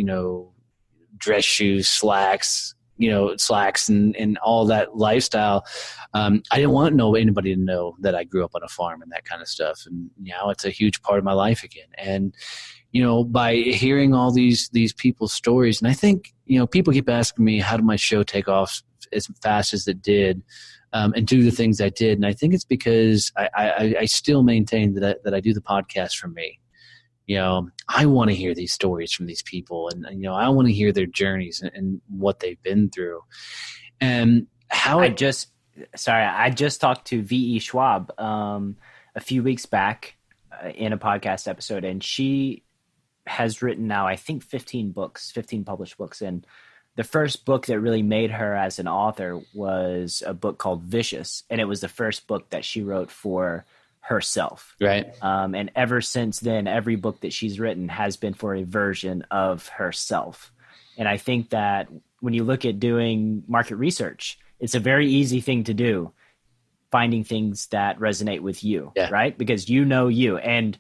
dress shoes, slacks, and all that lifestyle. I didn't want anybody to know that I grew up on a farm and that kind of stuff. And now it's a huge part of my life again. And, by hearing all these people's stories, and I think, people keep asking me, how did my show take off as fast as it did? And do the things I did. And I think it's because I still maintain that I do the podcast for me. I want to hear these stories from these people, and I want to hear their journeys and what they've been through. And how I just talked to V.E. Schwab a few weeks back in a podcast episode, and she has written now, I think, 15 published books. And the first book that really made her as an author was a book called Vicious, and it was the first book that she wrote for herself. Right. And ever since then, every book that she's written has been for a version of herself. And I think that when you look at doing market research, it's a very easy thing to do, finding things that resonate with you, right? Because you. And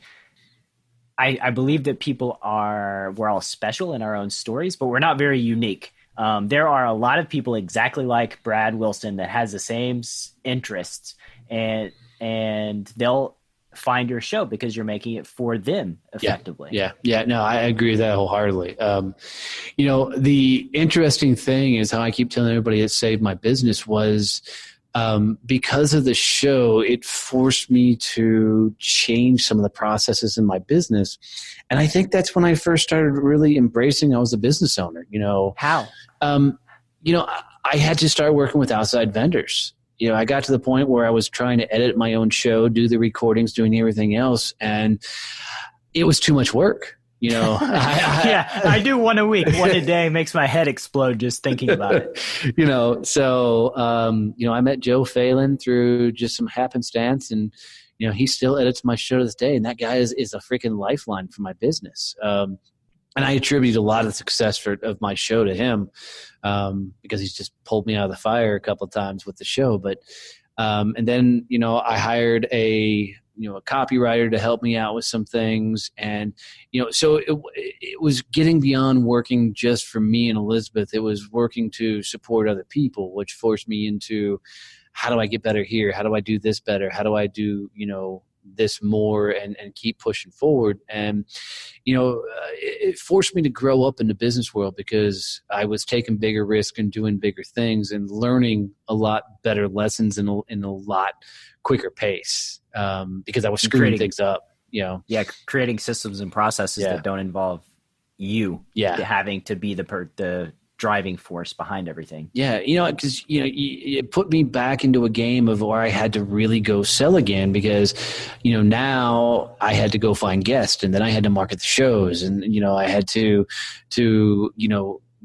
I believe that we're all special in our own stories, but we're not very unique. There are a lot of people exactly like Brad Wilson that has the same interests, and they'll find your show because you're making it for them effectively. Yeah. No, I agree with that wholeheartedly. The interesting thing is how I keep telling everybody it saved my business was because of the show, it forced me to change some of the processes in my business. And I think that's when I first started really embracing I was a business owner. How? I had to start working with outside vendors. I got to the point where I was trying to edit my own show, do the recordings, doing everything else. And it was too much work. I do one a week. One a day makes my head explode just thinking about it. I met Joe Phelan through just some happenstance, and he still edits my show to this day, and that guy is a freaking lifeline for my business. And I attribute a lot of the success of my show to him, because he's just pulled me out of the fire a couple of times with the show. But and then, I hired a copywriter to help me out with some things. And, so it was getting beyond working just for me and Elizabeth. It was working to support other people, which forced me into, how do I get better here? How do I do this better? How do I do, this more and keep pushing forward? And, it forced me to grow up in the business world, because I was taking bigger risks and doing bigger things and learning a lot better lessons in a lot quicker pace, because I was screwing things up, Yeah, creating systems and processes that don't involve you having to be the driving force behind everything. Yeah, because it put me back into a game of where I had to really go sell again, because now I had to go find guests, and then I had to market the shows, and I had to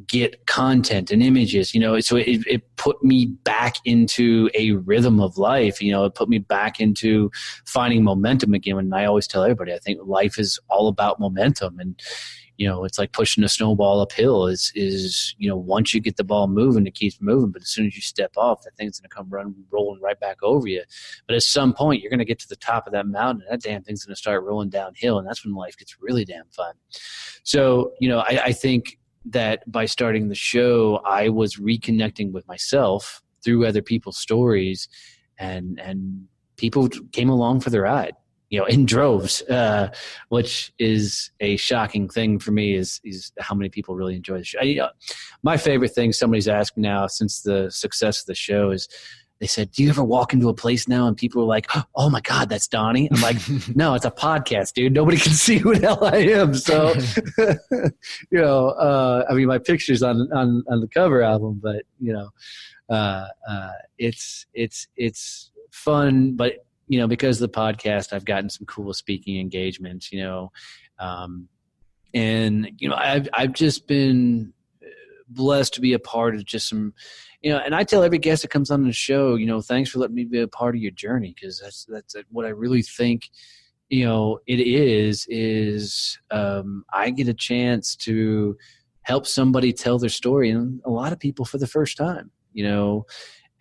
get content and images, so it put me back into a rhythm of life. It put me back into finding momentum again. And I always tell everybody, I think life is all about momentum, and it's like pushing a snowball uphill. Is once you get the ball moving, it keeps moving. But as soon as you step off, that thing's going to come rolling right back over you. But at some point, you're going to get to the top of that mountain, and that damn thing's going to start rolling downhill, and that's when life gets really damn fun. So, I think that by starting the show, I was reconnecting with myself through other people's stories, and people came along for the ride. In droves, which is a shocking thing for me, is how many people really enjoy the show. My favorite thing somebody's asked me now since the success of the show is, they said, do you ever walk into a place now and people are like, oh my God, that's Donnie? I'm like, no, it's a podcast, dude. Nobody can see who the hell I am. So, my picture's on the cover album, but it's fun, but because of the podcast, I've gotten some cool speaking engagements, and, I've just been blessed to be a part of just some, and I tell every guest that comes on the show, thanks for letting me be a part of your journey. Cause that's what I really think, it is, I get a chance to help somebody tell their story, and a lot of people for the first time,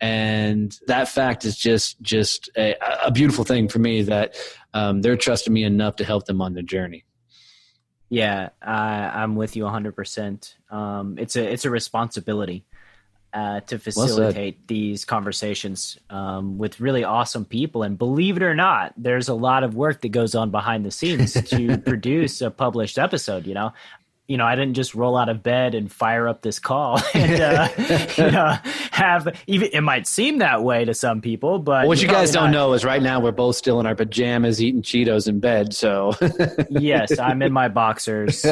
and that fact is just a beautiful thing for me, that they're trusting me enough to help them on their journey. Yeah, I'm with you 100%. It's a responsibility to facilitate these conversations with really awesome people. And believe it or not, there's a lot of work that goes on behind the scenes to produce a published episode, I didn't just roll out of bed and fire up this call and, it might seem that way to some people, but what you guys don't know is right now we're both still in our pajamas eating Cheetos in bed. So yes, I'm in my boxers.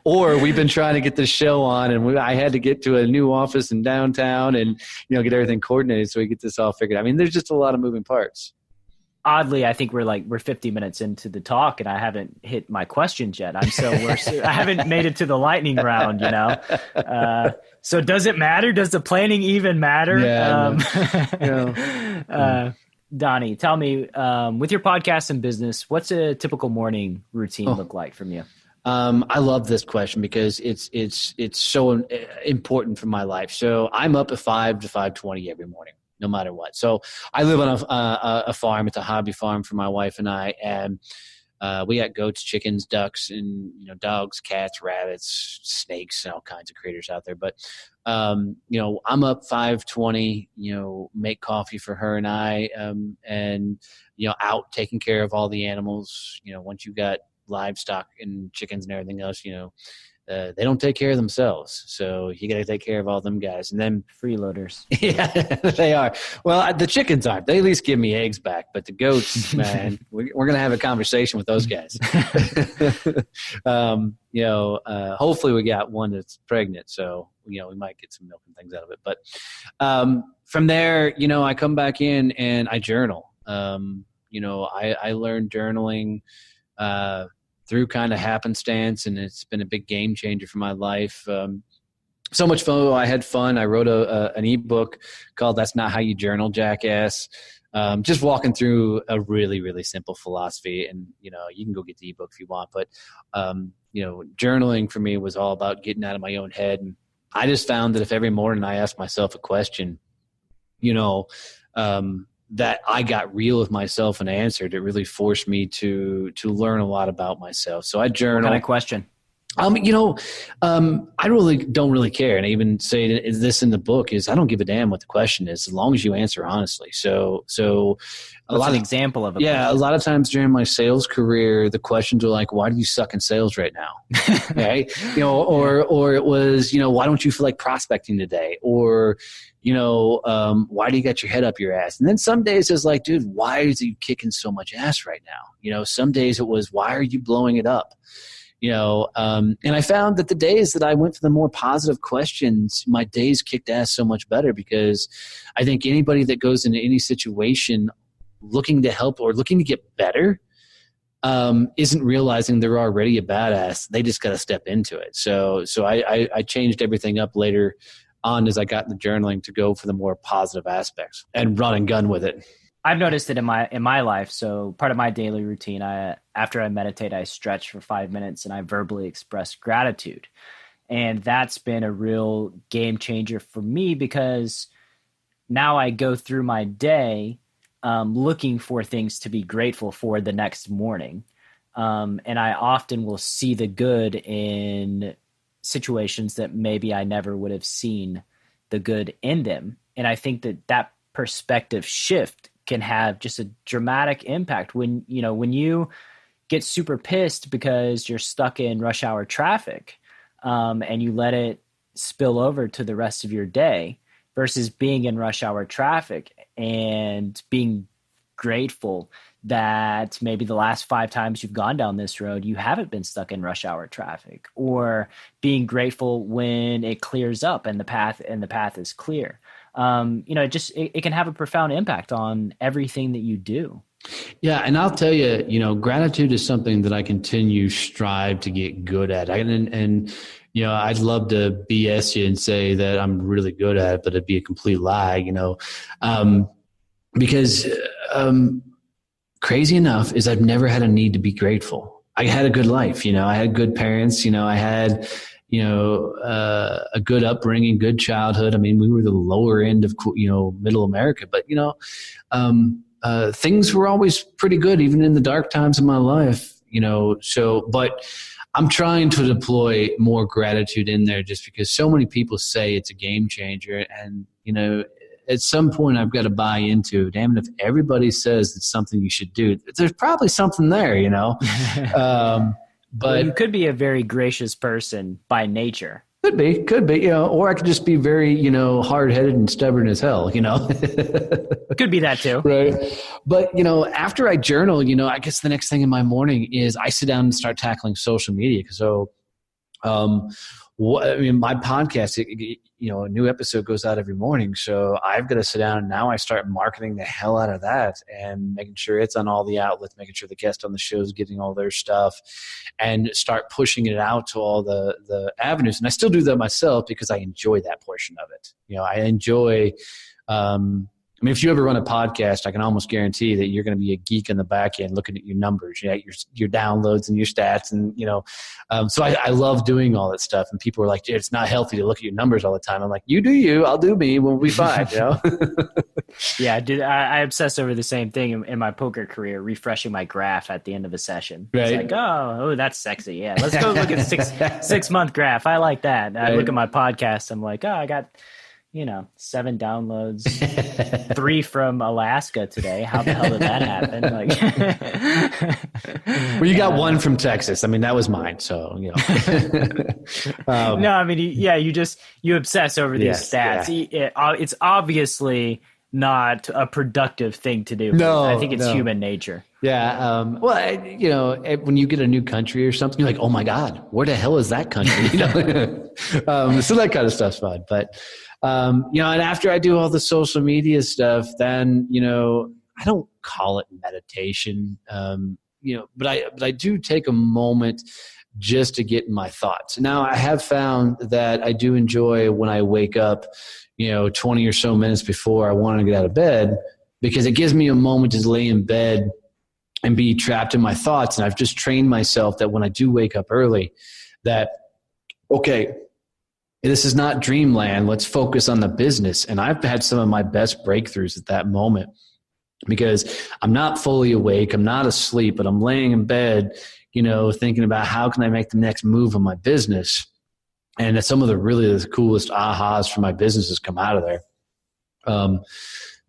Or we've been trying to get the show on, and I had to get to a new office in downtown and, get everything coordinated so we get this all figured out. I mean, there's just a lot of moving parts. Oddly, I think we're 50 minutes into the talk, and I haven't hit my questions yet. I haven't made it to the lightning round, So does it matter? Does the planning even matter? Yeah, Donnie, tell me, with your podcast and business, what's a typical morning routine look like from you? I love this question because it's so important for my life. So I'm up at 5 to 5:20 every morning, no matter what. So I live on a farm. It's a hobby farm for my wife and I, and we got goats, chickens, ducks, and dogs, cats, rabbits, snakes, and all kinds of critters out there. But I'm up 5:20. Make coffee for her and I, and out taking care of all the animals. Once you've got livestock and chickens and everything else, they don't take care of themselves. So you got to take care of all them guys. And then freeloaders. Yeah, they are. Well, the chickens aren't. They at least give me eggs back. But the goats, man, we're going to have a conversation with those guys. Hopefully we got one that's pregnant. So, we might get some milk and things out of it. But from there, I come back in and I journal. I learned journaling through kind of happenstance, and it's been a big game changer for my life. So much fun. I had fun. I wrote an ebook called "That's Not How You Journal, Jackass." just walking through a really, really simple philosophy. And, you know, you can go get the ebook if you want, but, you know, journaling for me was all about getting out of my own head. And I just found that if every morning I asked myself a question, you know, that I got real with myself and answered, it really forced me to learn a lot about myself. So I journal. What kind of question? You know, I really don't really care. And I even say this in the book is I don't give a damn what the question is as long as you answer honestly. So What's an example of it? Yeah, a lot of times during my sales career, the questions are like, why do you suck in sales right now? Right? You know, or it was, you know, why don't you feel like prospecting today? Or, you know, why do you got your head up your ass? And then some days it's like, dude, why is you kicking so much ass right now? You know, some days it was, why are you blowing it up? You know, and I found that the days that I went for the more positive questions, my days kicked ass so much better, because I think anybody that goes into any situation looking to help or looking to get better isn't realizing they're already a badass. They just got to step into it. So I changed everything up later on as I got into journaling to go for the more positive aspects and run and gun with it. I've noticed it in my life. So part of my daily routine, after I meditate, I stretch for 5 minutes and I verbally express gratitude. And that's been a real game changer for me, because now I go through my day looking for things to be grateful for the next morning. And I often will see the good in situations that maybe I never would have seen the good in them. And I think that perspective shift can have just a dramatic impact. When you get super pissed because you're stuck in rush hour traffic, and you let it spill over to the rest of your day, versus being in rush hour traffic and being grateful that maybe the last 5 times you've gone down this road, you haven't been stuck in rush hour traffic, or being grateful when it clears up and the path is clear. It can have a profound impact on everything that you do. Yeah. And I'll tell you, you know, gratitude is something that I continue strive to get good at. And you know, I'd love to BS you and say that I'm really good at it, but it'd be a complete lie, you know, because crazy enough is I've never had a need to be grateful. I had a good life, you know, I had good parents, you know, I had, you know, a good upbringing, good childhood. I mean, we were the lower end of, you know, middle America, but, you know, things were always pretty good, even in the dark times of my life, you know, but I'm trying to deploy more gratitude in there, just because so many people say it's a game changer. And, you know, at some point I've got to buy into, damn it, if everybody says it's something you should do, there's probably something there, you know? But you could be a very gracious person by nature. Could be, you know, or I could just be very, you know, hard-headed and stubborn as hell, you know. Could be that too. Right. But, you know, after I journal, you know, I guess the next thing in my morning is I sit down and start tackling social media. So, my podcast, you know, a new episode goes out every morning. So I've got to sit down, and now I start marketing the hell out of that and making sure it's on all the outlets, making sure the guest on the show is getting all their stuff, and start pushing it out to all the avenues. And I still do that myself because I enjoy that portion of it. You know, I enjoy, I mean, if you ever run a podcast, I can almost guarantee that you're going to be a geek in the back end looking at your numbers, you know, your downloads and your stats. And, you know, so I love doing all that stuff. And people are like, it's not healthy to look at your numbers all the time. I'm like, you do you, I'll do me, we'll be fine, you know? Yeah, dude, I obsess over the same thing in my poker career, refreshing my graph at the end of a session. Right. It's like, oh, that's sexy. Yeah, let's go look at six-month graph. I like that. I look at my podcast. I'm like, oh, I got, you know, 7 downloads, 3 from Alaska today. How the hell did that happen? Like, well, you got 1 from Texas. I mean, that was mine. So, you know. No, I mean, you obsess over these stats. Yeah. It's obviously not a productive thing to do. No, I think it's human nature. Yeah. Well, you know, when you get a new country or something, you're like, oh my God, where the hell is that country? You know? So that kind of stuff's fun. But, you know, and after I do all the social media stuff, then, you know, I don't call it meditation, you know, but I do take a moment just to get in my thoughts. Now, I have found that I do enjoy when I wake up, you know, 20 or so minutes before I want to get out of bed, because it gives me a moment to lay in bed and be trapped in my thoughts. And I've just trained myself that when I do wake up early, that, okay, this is not dreamland. Let's focus on the business. And I've had some of my best breakthroughs at that moment because I'm not fully awake. I'm not asleep, but I'm laying in bed, thinking about how can I make the next move on my business. And some of the coolest ahas for my businesses come out of there.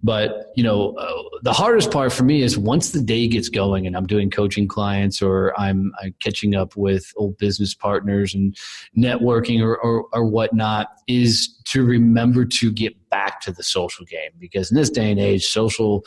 But the hardest part for me is once the day gets going and I'm doing coaching clients or I'm catching up with old business partners and networking or whatnot, is to remember to get back to the social game. Because in this day and age, social,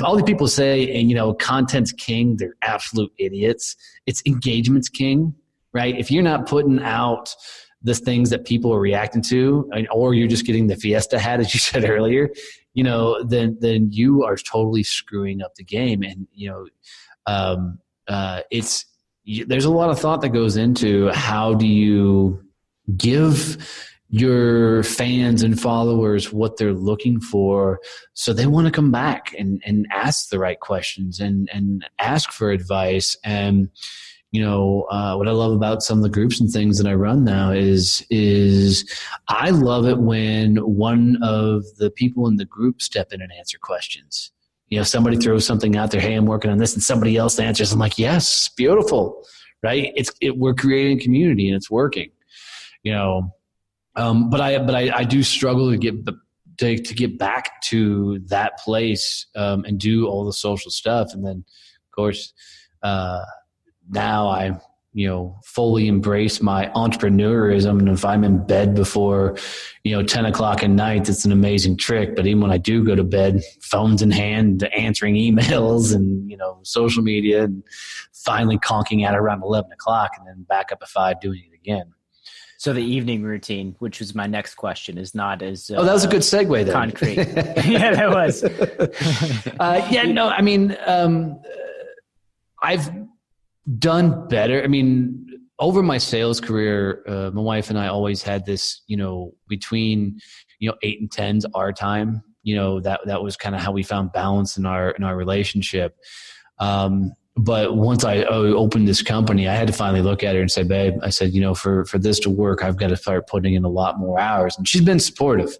all the people say, and content's king, they're absolute idiots. It's engagement's king, right? If you're not putting out the things that people are reacting to, or you're just getting the Fiesta hat, as you said earlier, then you are totally screwing up the game. And, there's a lot of thought that goes into how do you give your fans and followers what they're looking for so they want to come back and ask the right questions and ask for advice. And, what I love about some of the groups and things that I run now is I love it when one of the people in the group step in and answer questions. Somebody throws something out there, hey, I'm working on this, and somebody else answers. I'm like, yes, beautiful, right? We're creating community and it's working, But I do struggle to get back to that place and do all the social stuff, and then of course. Now I, fully embrace my entrepreneurism. And if I'm in bed before, 10 o'clock at night, it's an amazing trick. But even when I do go to bed, phones in hand, answering emails and, social media, and finally conking out around 11 o'clock and then back up at 5 doing it again. So the evening routine, which was my next question, is not as that was a good segue then. Concrete. Yeah, that was. I've done better. Over my sales career, my wife and I always had this, between, 8 and 10's our time, that was kind of how we found balance in our relationship. But once I opened this company, I had to finally look at her and say, babe, I said, for this to work, I've got to start putting in a lot more hours. And she's been supportive,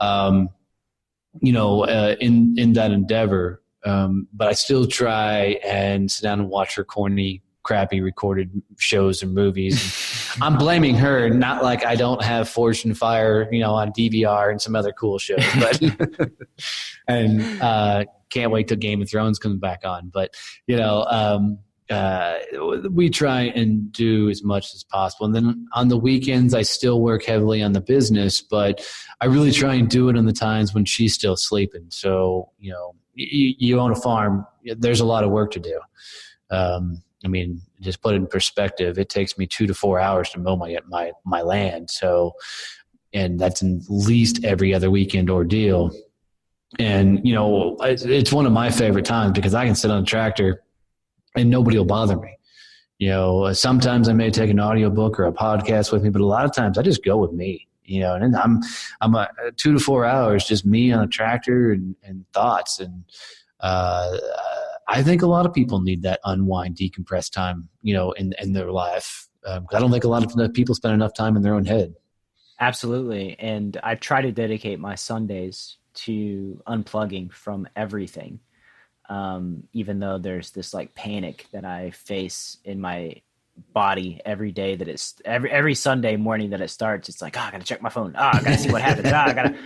in that endeavor. But I still try and sit down and watch her corny, crappy recorded shows and movies. I'm blaming her, not like I don't have Forged in Fire, on DVR and some other cool shows, but and can't wait till Game of Thrones comes back on. But we try and do as much as possible. And then on the weekends, I still work heavily on the business, but I really try and do it on the times when she's still sleeping. So, you own a farm, there's a lot of work to do. Just put it in perspective, it takes me 2 to 4 hours to mow my land. So, and that's at least every other weekend ordeal. And, it's one of my favorite times because I can sit on a tractor and nobody will bother me. Sometimes I may take an audiobook or a podcast with me, but a lot of times I just go with me, and I'm 2 to 4 hours, just me on a tractor and thoughts. And, I think a lot of people need that unwind, decompress time, in their life. I don't think a lot of people spend enough time in their own head. Absolutely. And I try to dedicate my Sundays to unplugging from everything. Even though there's this panic that I face in my body every day that it's every Sunday morning that it starts, it's like, I gotta check my phone. I gotta see what happens.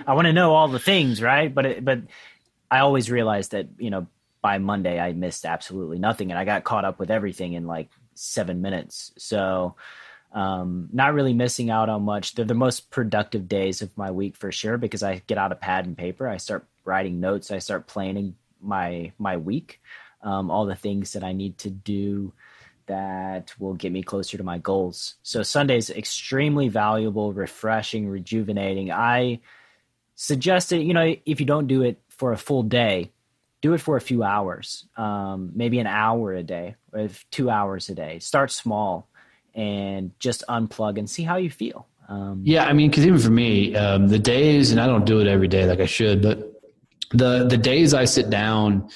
I want to know all the things. Right. But I always realize that, by Monday I missed absolutely nothing and I got caught up with everything in 7 minutes. So, not really missing out on much. They're the most productive days of my week for sure, because I get out a pad and paper. I start writing notes. I start planning my week, all the things that I need to do that will get me closer to my goals. So Sunday's extremely valuable, refreshing, rejuvenating. I suggest that, if you don't do it for a full day, do it for a few hours, maybe an hour a day, or 2 hours a day. Start small and just unplug and see how you feel. Because even for me, the days, and I don't do it every day like I should, but the days I sit down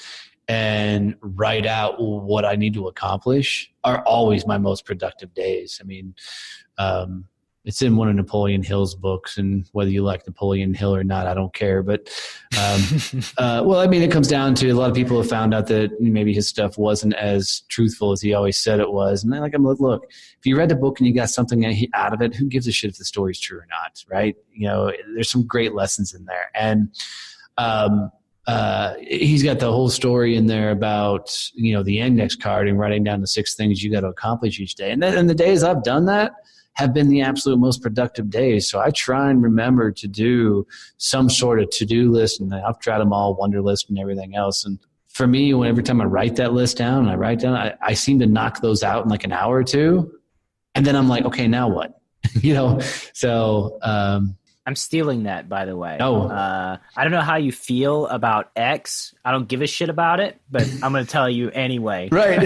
and write out what I need to accomplish are always my most productive days. I mean, it's in one of Napoleon Hill's books, and whether you like Napoleon Hill or not, I don't care. But, well, I mean, it comes down to a lot of people have found out that maybe his stuff wasn't as truthful as he always said it was. And I'm like, look, if you read the book and you got something out of it, who gives a shit if the story's true or not, right? You know, there's some great lessons in there. And he's got the whole story in there about, you know, the index card and writing down the 6 things you got to accomplish each day. And the days I've done that have been the absolute most productive days. So I try and remember to do some sort of to-do list, and I've tried them all, Wonder List and everything else. And for me, every time I write that list down, I seem to knock those out in like an hour or two. And then I'm like, okay, now what? You know? So, I'm stealing that, by the way. Oh. I don't know how you feel about X. I don't give a shit about it, but I'm going to tell you anyway. Right.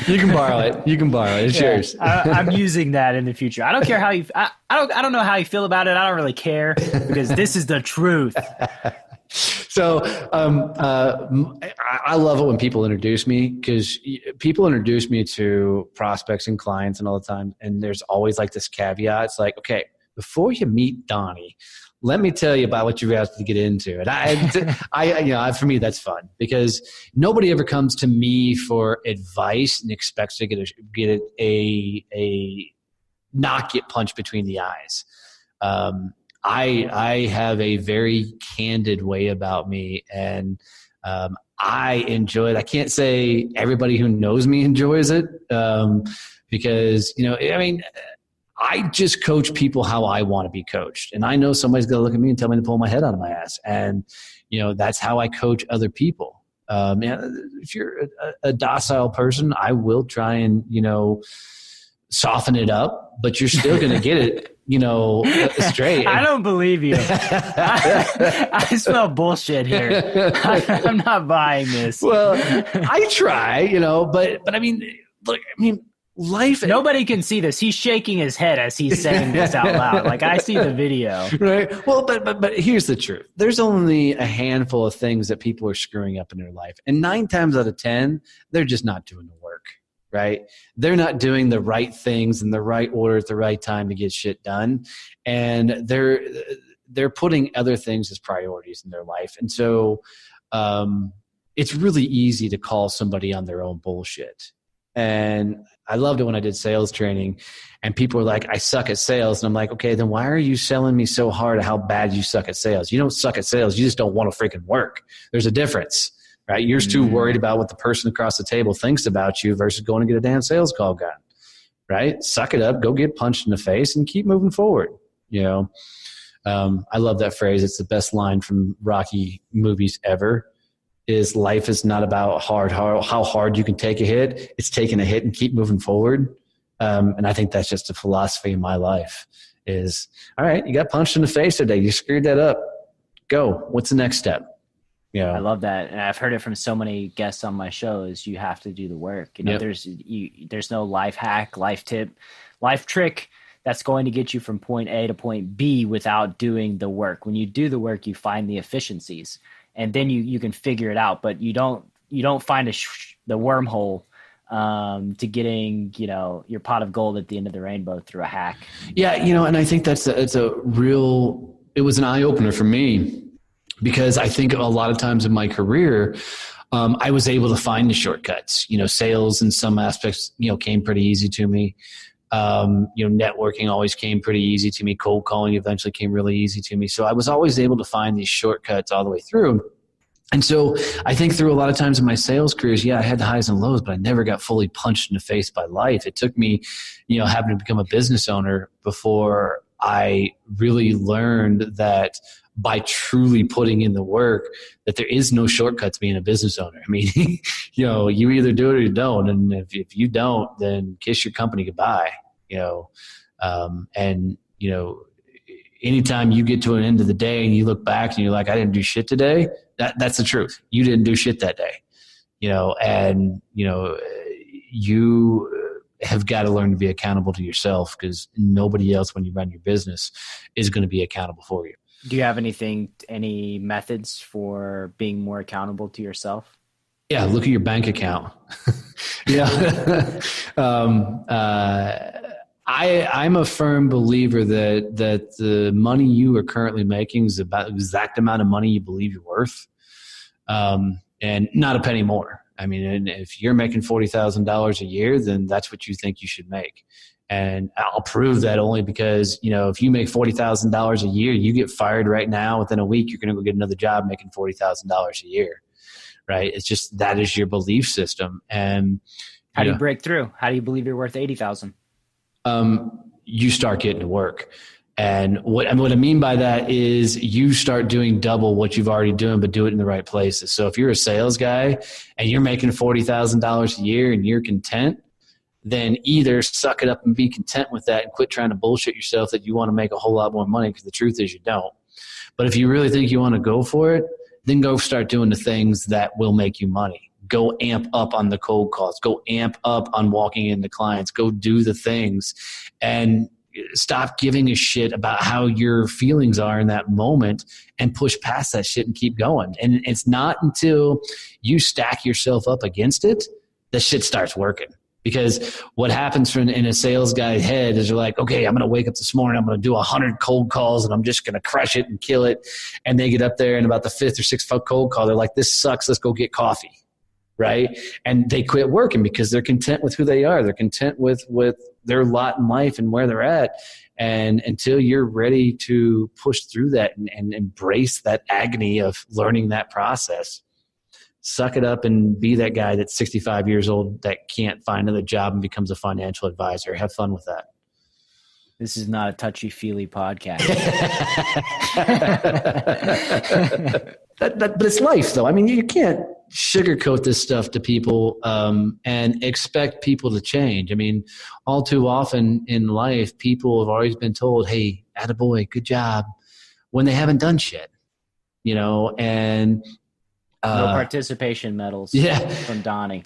You can borrow it. It's yours. I'm using that in the future. I don't care how you. I don't know how you feel about it. I don't really care because this is the truth. So I love it when people introduce me, because people introduce me to prospects and clients and all the time, and there's always like this caveat. It's like, okay, before you meet Donnie, let me tell you about what you have to get into. And for me, that's fun, because nobody ever comes to me for advice and expects to get punched between the eyes. I have a very candid way about me, and I enjoy it. I can't say everybody who knows me enjoys it, because, you know, I mean, I just coach people how I want to be coached. And I know somebody's going to look at me and tell me to pull my head out of my ass. And, you know, that's how I coach other people. If you're a docile person, I will try and, you know, soften it up, but you're still going to get it, you know, straight. I don't believe you. I smell bullshit here. I'm not buying this. Well, I try, you know, but I mean, look, life. Nobody can see this. He's shaking his head as he's saying this out loud. Like, I see the video. Right. Well, but here's the truth. There's only a handful of things that people are screwing up in their life. And 9 times out of 10, they're just not doing the work, right? They're not doing the right things in the right order at the right time to get shit done. And they're putting other things as priorities in their life. And so it's really easy to call somebody on their own bullshit. And I loved it when I did sales training and people were like, I suck at sales. And I'm like, okay, then why are you selling me so hard how bad you suck at sales? You don't suck at sales. You just don't want to freaking work. There's a difference, right? You're too worried about what the person across the table thinks about you versus going to get a damn sales call done, right? Suck it up, go get punched in the face and keep moving forward. You know, I love that phrase. It's the best line from Rocky movies ever. Is life is not about how hard you can take a hit. It's taking a hit and keep moving forward. And I think that's just a philosophy in my life is, all right, you got punched in the face today. You screwed that up. Go. What's the next step? Yeah. I love that. And I've heard it from so many guests on my show is you have to do the work. You know, there's no life hack, life tip, life trick that's going to get you from point A to point B without doing the work. When you do the work, you find the efficiencies. And then you can figure it out, but you don't find the wormhole to getting, you know, your pot of gold at the end of the rainbow through a hack. Yeah, you know, and I think it was an eye opener for me, because I think a lot of times in my career, I was able to find the shortcuts. You know, sales in some aspects, you know, came pretty easy to me. You know, networking always came pretty easy to me. Cold calling eventually came really easy to me. So I was always able to find these shortcuts all the way through. And so I think through a lot of times in my sales careers, I had the highs and lows, but I never got fully punched in the face by life. It took me, you know, having to become a business owner before I really learned that by truly putting in the work, that there is no shortcut to being a business owner. I mean, you know, you either do it or you don't. And if you don't, then kiss your company goodbye, you know. And, you know, anytime you get to an end of the day and you look back and you're like, I didn't do shit today, that's the truth. You didn't do shit that day, you know, and, you know, have got to learn to be accountable to yourself, because nobody else, when you run your business, is going to be accountable for you. Do you have any methods for being more accountable to yourself? Yeah, look at your bank account. Yeah. I'm a firm believer that the money you are currently making is about the exact amount of money you believe you're worth, and not a penny more. I mean, if you're making $40,000 a year, then that's what you think you should make. And I'll prove that only because, if you make $40,000 a year, you get fired right now, within a week, you're going to go get another job making $40,000 a year, right? It's just, that is your belief system. And how do you break through? How do you believe you're worth 80,000? You start getting to work. And what I mean by that is you start doing double what you've already doing, but do it in the right places. So if you're a sales guy and you're making $40,000 a year and you're content, then either suck it up and be content with that and quit trying to bullshit yourself that you want to make a whole lot more money, because the truth is you don't. But if you really think you want to go for it, then go start doing the things that will make you money. Go amp up on the cold calls. Go amp up on walking into clients. Go do the things and stop giving a shit about how your feelings are in that moment and push past that shit and keep going. And it's not until you stack yourself up against it that shit starts working. Because what happens in a sales guy's head is you're like, okay, I'm going to wake up this morning, I'm going to do 100 cold calls and I'm just going to crush it and kill it. And they get up there and about the fifth or sixth cold call, they're like, this sucks, let's go get coffee. Right? And they quit working because they're content with who they are. They're content with their lot in life and where they're at. And until you're ready to push through that and embrace that agony of learning that process, suck it up and be that guy that's 65 years old that can't find another job and becomes a financial advisor. Have fun with that. This is not a touchy-feely podcast. But it's life, though. I mean, you can't sugarcoat this stuff to people and expect people to change. I mean, all too often in life, people have always been told, hey, attaboy, good job, when they haven't done shit, and no participation medals from Donnie.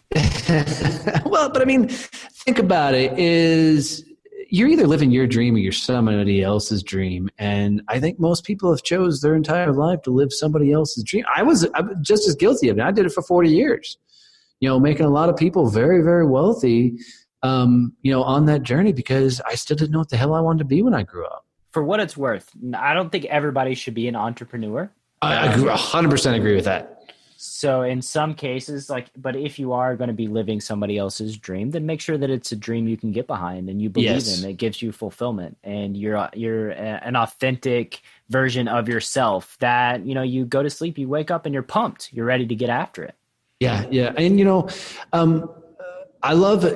Well, but I mean, think about it, is you're either living your dream or you're somebody else's dream. And I think most people have chose their entire life to live somebody else's dream. I was just as guilty of it. I did it for 40 years, making a lot of people very, very wealthy, on that journey, because I still didn't know what the hell I wanted to be when I grew up. For what it's worth, I don't think everybody should be an entrepreneur. I 100% agree with that. So in some cases, but if you are going to be living somebody else's dream, then make sure that it's a dream you can get behind and you believe in. It gives you fulfillment, and you're an authentic version of yourself that, you go to sleep, you wake up and you're pumped. You're ready to get after it. Yeah. Yeah. And, I love,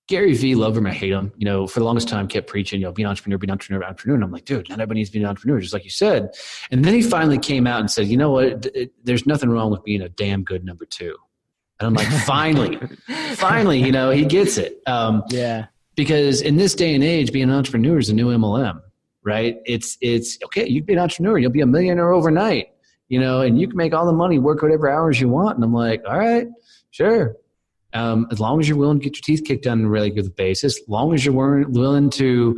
Gary Vee, love him or hate him, for the longest time kept preaching, be an entrepreneur, be an entrepreneur, be an entrepreneur. And I'm like, dude, not everybody needs to be an entrepreneur, just like you said. And then he finally came out and said, you know what, there's nothing wrong with being a damn good number two. And I'm like, finally, he gets it. Yeah. Because in this day and age, being an entrepreneur is a new MLM, right? It's okay, you can be an entrepreneur, you'll be a millionaire overnight, and you can make all the money, work whatever hours you want. And I'm like, all right, sure. As long as you're willing to get your teeth kicked on a regular basis, as long as you're willing to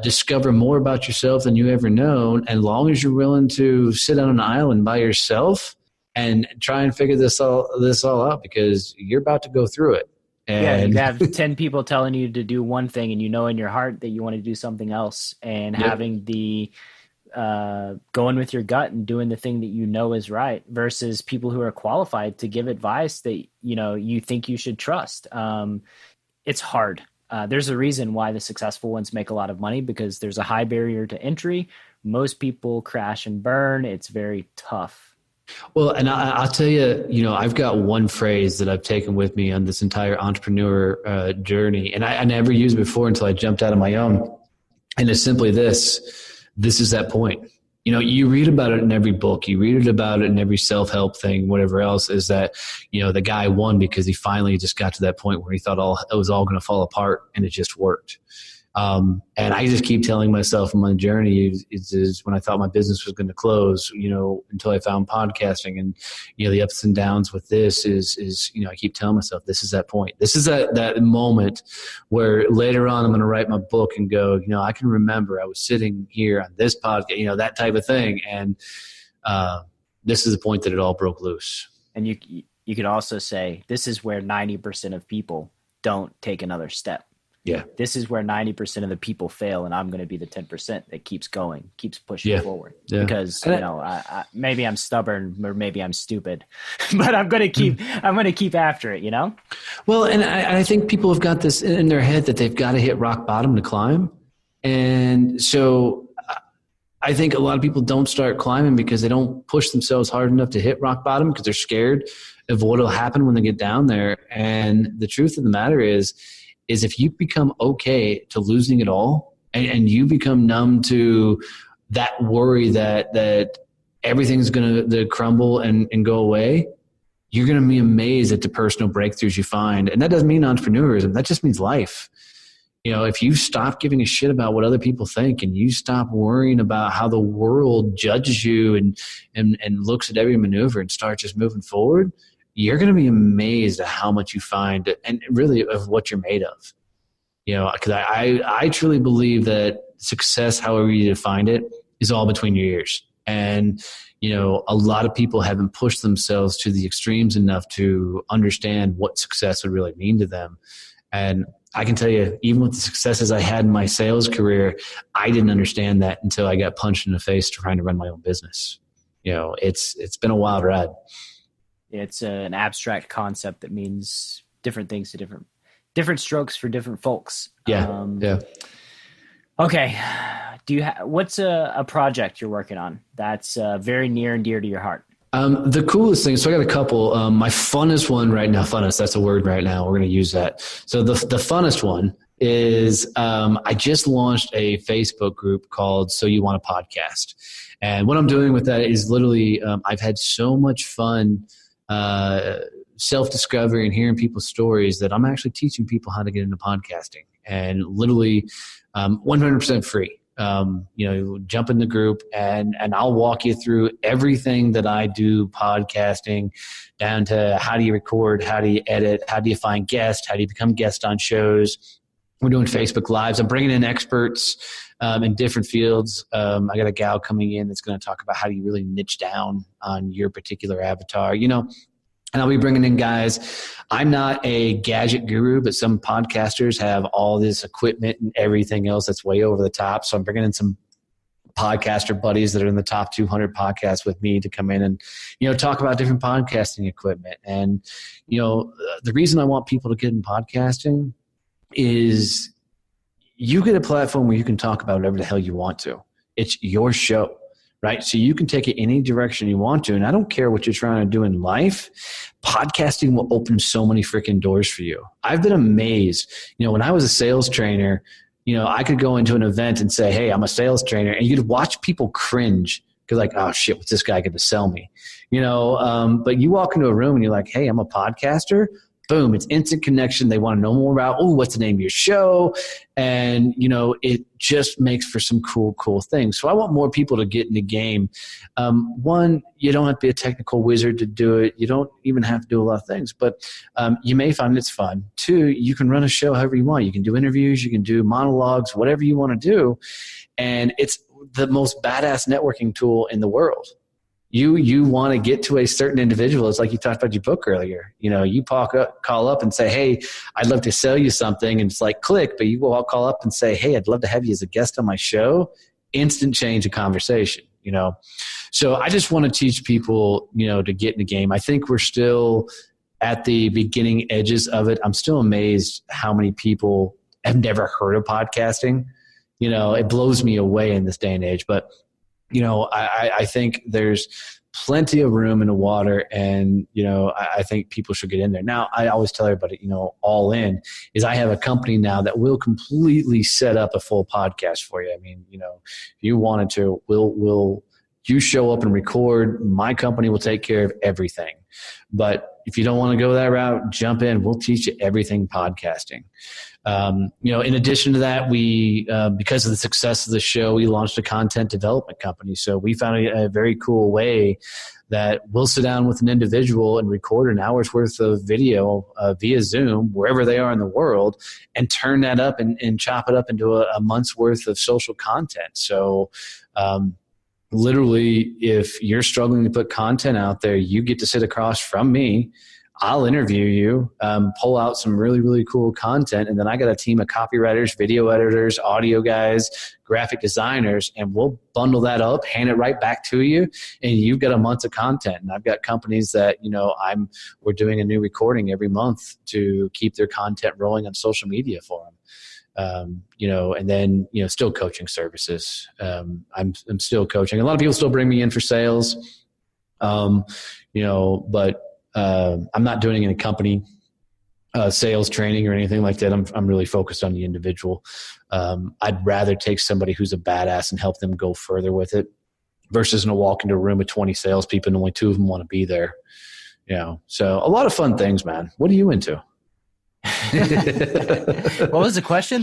discover more about yourself than you ever known, and as long as you're willing to sit on an island by yourself and try and figure this all out, because you're about to go through it. And you have 10 people telling you to do one thing, and in your heart that you want to do something else, and having the going with your gut and doing the thing that is right, versus people who are qualified to give advice that you think you should trust. It's hard. There's a reason why the successful ones make a lot of money, because there's a high barrier to entry. Most people crash and burn. It's very tough. Well, and I'll tell you, I've got one phrase that I've taken with me on this entire entrepreneur journey, and I never used it before until I jumped out on my own. And it's simply this. This is that point. You read about it in every book. You read about it in every self-help thing, whatever else, is that, the guy won because he finally just got to that point where he thought it was all going to fall apart, and it just worked. And I just keep telling myself on my journey is when I thought my business was going to close, until I found podcasting, and, the ups and downs with this is, I keep telling myself, this is that point. This is that moment where later on I'm going to write my book and go, I can remember I was sitting here on this podcast, that type of thing. And, this is the point that it all broke loose. And you could also say, this is where 90% of people don't take another step. Yeah. This is where 90% of the people fail, and I'm going to be the 10% that keeps going, keeps pushing forward. Yeah. Because, I maybe I'm stubborn or maybe I'm stupid, but I'm going to keep after it, Well, and I think people have got this in their head that they've got to hit rock bottom to climb. And so I think a lot of people don't start climbing because they don't push themselves hard enough to hit rock bottom because they're scared of what will happen when they get down there. And the truth of the matter is if you become okay to losing it all and you become numb to that worry that everything's going to crumble and go away, you're going to be amazed at the personal breakthroughs you find. And that doesn't mean entrepreneurism. That just means life. If you stop giving a shit about what other people think and you stop worrying about how the world judges you and looks at every maneuver and start just moving forward, you're going to be amazed at how much you find and really of what you're made of. Because I truly believe that success, however you define it, is all between your ears. And, a lot of people haven't pushed themselves to the extremes enough to understand what success would really mean to them. And I can tell you, even with the successes I had in my sales career, I didn't understand that until I got punched in the face trying to run my own business. It's been a wild ride. It's an abstract concept that means different things to different strokes for different folks. Yeah. Yeah. Okay. What's a project you're working on that's very near and dear to your heart? The coolest thing, so I got a couple. My funnest one right now, that's a word right now. We're going to use that. So the funnest one is I just launched a Facebook group called So You Want a Podcast. And what I'm doing with that is literally I've had so much fun self-discovery and hearing people's stories that I'm actually teaching people how to get into podcasting, and literally 100% free. Jump in the group and I'll walk you through everything that I do podcasting, down to how do you record, how do you edit, how do you find guests, how do you become guest on shows. We're doing Facebook Lives. I'm bringing in experts in different fields. I got a gal coming in that's going to talk about how do you really niche down on your particular avatar, and I'll be bringing in guys. I'm not a gadget guru, but some podcasters have all this equipment and everything else that's way over the top. So I'm bringing in some podcaster buddies that are in the top 200 podcasts with me to come in and, talk about different podcasting equipment. And, the reason I want people to get in podcasting is you get a platform where you can talk about whatever the hell you want to. It's your show. Right? So you can take it any direction you want to. And I don't care what you're trying to do in life. Podcasting will open so many freaking doors for you. I've been amazed. When I was a sales trainer, I could go into an event and say, hey, I'm a sales trainer. And you'd watch people cringe because like, oh shit, what's this guy going to sell me? But you walk into a room and you're like, hey, I'm a podcaster. Boom, it's instant connection. They want to know more about, what's the name of your show? And, it just makes for some cool things. So I want more people to get in the game. One, you don't have to be a technical wizard to do it. You don't even have to do a lot of things, but you may find it's fun. Two, you can run a show however you want. You can do interviews, you can do monologues, whatever you want to do. And it's the most badass networking tool in the world. You want to get to a certain individual. It's like you talked about your book earlier. You call up and say, hey, I'd love to sell you something. And it's like click, but you will all call up and say, hey, I'd love to have you as a guest on my show. Instant change of conversation, So I just want to teach people, to get in the game. I think we're still at the beginning edges of it. I'm still amazed how many people have never heard of podcasting. It blows me away in this day and age, but I think there's plenty of room in the water, and, I think people should get in there. Now, I always tell everybody, all in is I have a company now that will completely set up a full podcast for you. I mean, if you wanted to, you show up and record, my company will take care of everything. But If you don't want to go that route, jump in. We'll teach you everything podcasting. In addition to that, we, because of the success of the show, we launched a content development company. So we found a very cool way that we'll sit down with an individual and record an hour's worth of video via Zoom, wherever they are in the world, and turn that up and chop it up into a month's worth of social content. So, literally, if you're struggling to put content out there, you get to sit across from me. I'll interview you, pull out some really, really cool content, and then I got a team of copywriters, video editors, audio guys, graphic designers, and we'll bundle that up, hand it right back to you, and you've got a month of content. And I've got companies that, we're doing a new recording every month to keep their content rolling on social media for them. And then, still coaching services. I'm still coaching. A lot of people still bring me in for sales, but I'm not doing any company sales training or anything like that. I'm really focused on the individual. I'd rather take somebody who's a badass and help them go further with it versus walk into a room with 20 salespeople and only 2 of them want to be there. So a lot of fun things, man. What are you into? What was the question?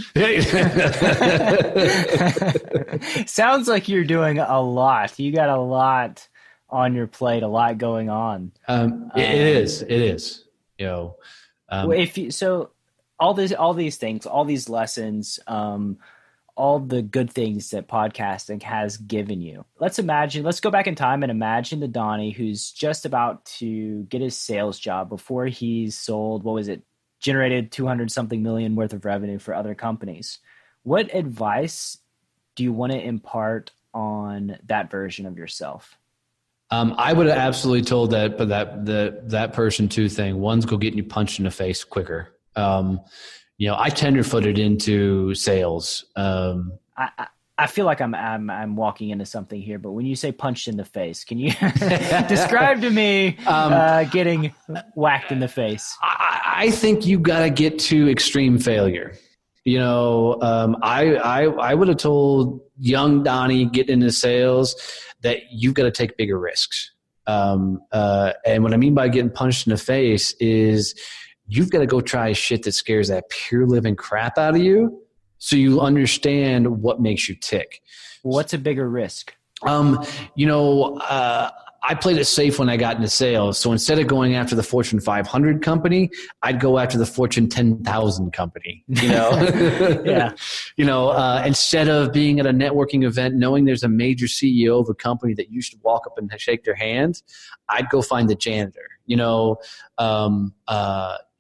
Sounds like you're doing a lot. You got a lot on your plate, a lot going on. It is. So all these things, all these lessons, all the good things that podcasting has given you. Let's go back in time and imagine the Donnie who's just about to get his sales job before he's sold, generated 200 something million worth of revenue for other companies. What advice do you want to impart on that version of yourself? I would have absolutely told that person 2 things. One's go getting you punched in the face quicker. I tenderfooted into sales. I feel like I'm walking into something here, but when you say punched in the face, can you describe to me getting whacked in the face? I think you got to get to extreme failure. I would have told young Donnie getting into sales that you've got to take bigger risks. And what I mean by getting punched in the face is you've got to go try shit that scares that pure living crap out of you so you understand what makes you tick. What's a bigger risk? I played it safe when I got into sales. So instead of going after the Fortune 500 company, I'd go after the Fortune 10,000 company, Yeah. Instead of being at a networking event, knowing there's a major CEO of a company that you should walk up and shake their hand, I'd go find the janitor,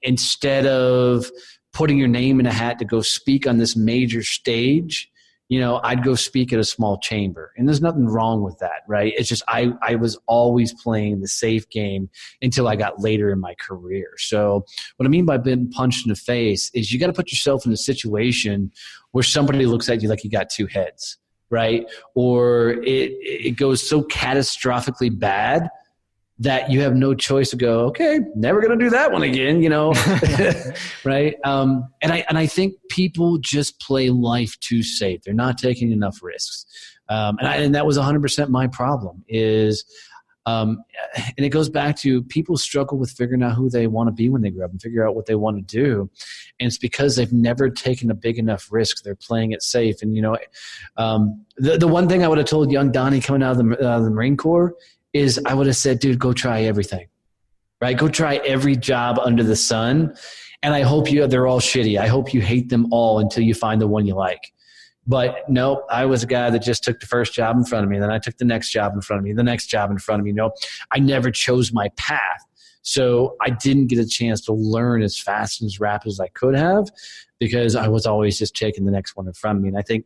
instead of putting your name in a hat to go speak on this major stage, I'd go speak at a small chamber. And there's nothing wrong with that, right? It's just I was always playing the safe game until I got later in my career. So what I mean by being punched in the face is you got to put yourself in a situation where somebody looks at you like you got 2 heads, right? Or it goes so catastrophically bad that you have no choice to go, okay, never going to do that one again, right? And I think people just play life too safe. They're not taking enough risks. And that was 100% my problem is, and it goes back to people struggle with figuring out who they want to be when they grow up and figure out what they want to do. And it's because they've never taken a big enough risk. They're playing it safe. And, the one thing I would have told young Donnie coming out of the Marine Corps is I would have said, dude, go try everything, right? Go try every job under the sun. And I hope they're all shitty. I hope you hate them all until you find the one you like. But no, I was a guy that just took the first job in front of me. Then I took the next job in front of me, the next job in front of me. I never chose my path. So I didn't get a chance to learn as fast and as rapid as I could have because I was always just taking the next one in front of me. And I think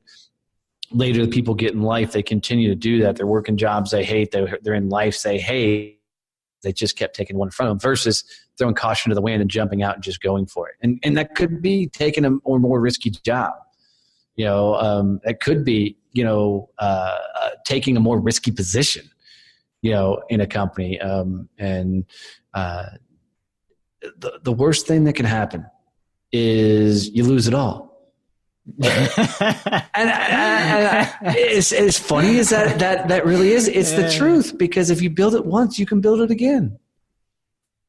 later the people get in life, they continue to do that. They're working jobs they hate. They're in life they hate. They just kept taking one in front of them versus throwing caution to the wind and jumping out and just going for it. And that could be taking a more risky job. That could be, taking a more risky position, in a company. The worst thing that can happen is you lose it all. and as funny as that really is, it's the truth, because if you build it once, you can build it again.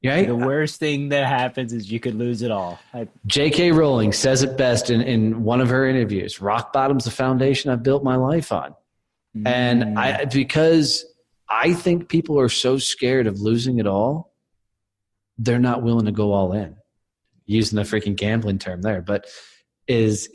Right? The worst thing that happens is you could lose it all. J.K. Rowling says it best in one of her interviews. Rock bottom's the foundation I've built my life on. And because I think people are so scared of losing it all, they're not willing to go all in. Using the freaking gambling term there, but that's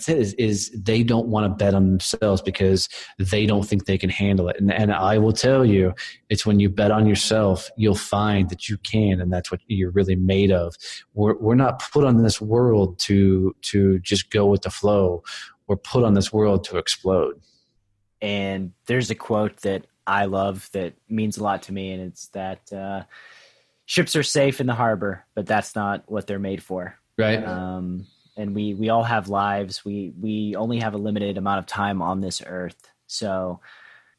it is they don't want to bet on themselves because they don't think they can handle it. And I will tell you, it's when you bet on yourself, you'll find that you can, and that's what you're really made of. We're not put on this world to just go with the flow. We're put on this world to explode. And there's a quote that I love that means a lot to me, and it's that ships are safe in the harbor, but that's not what they're made for. Right. And we all have lives. We only have a limited amount of time on this earth. So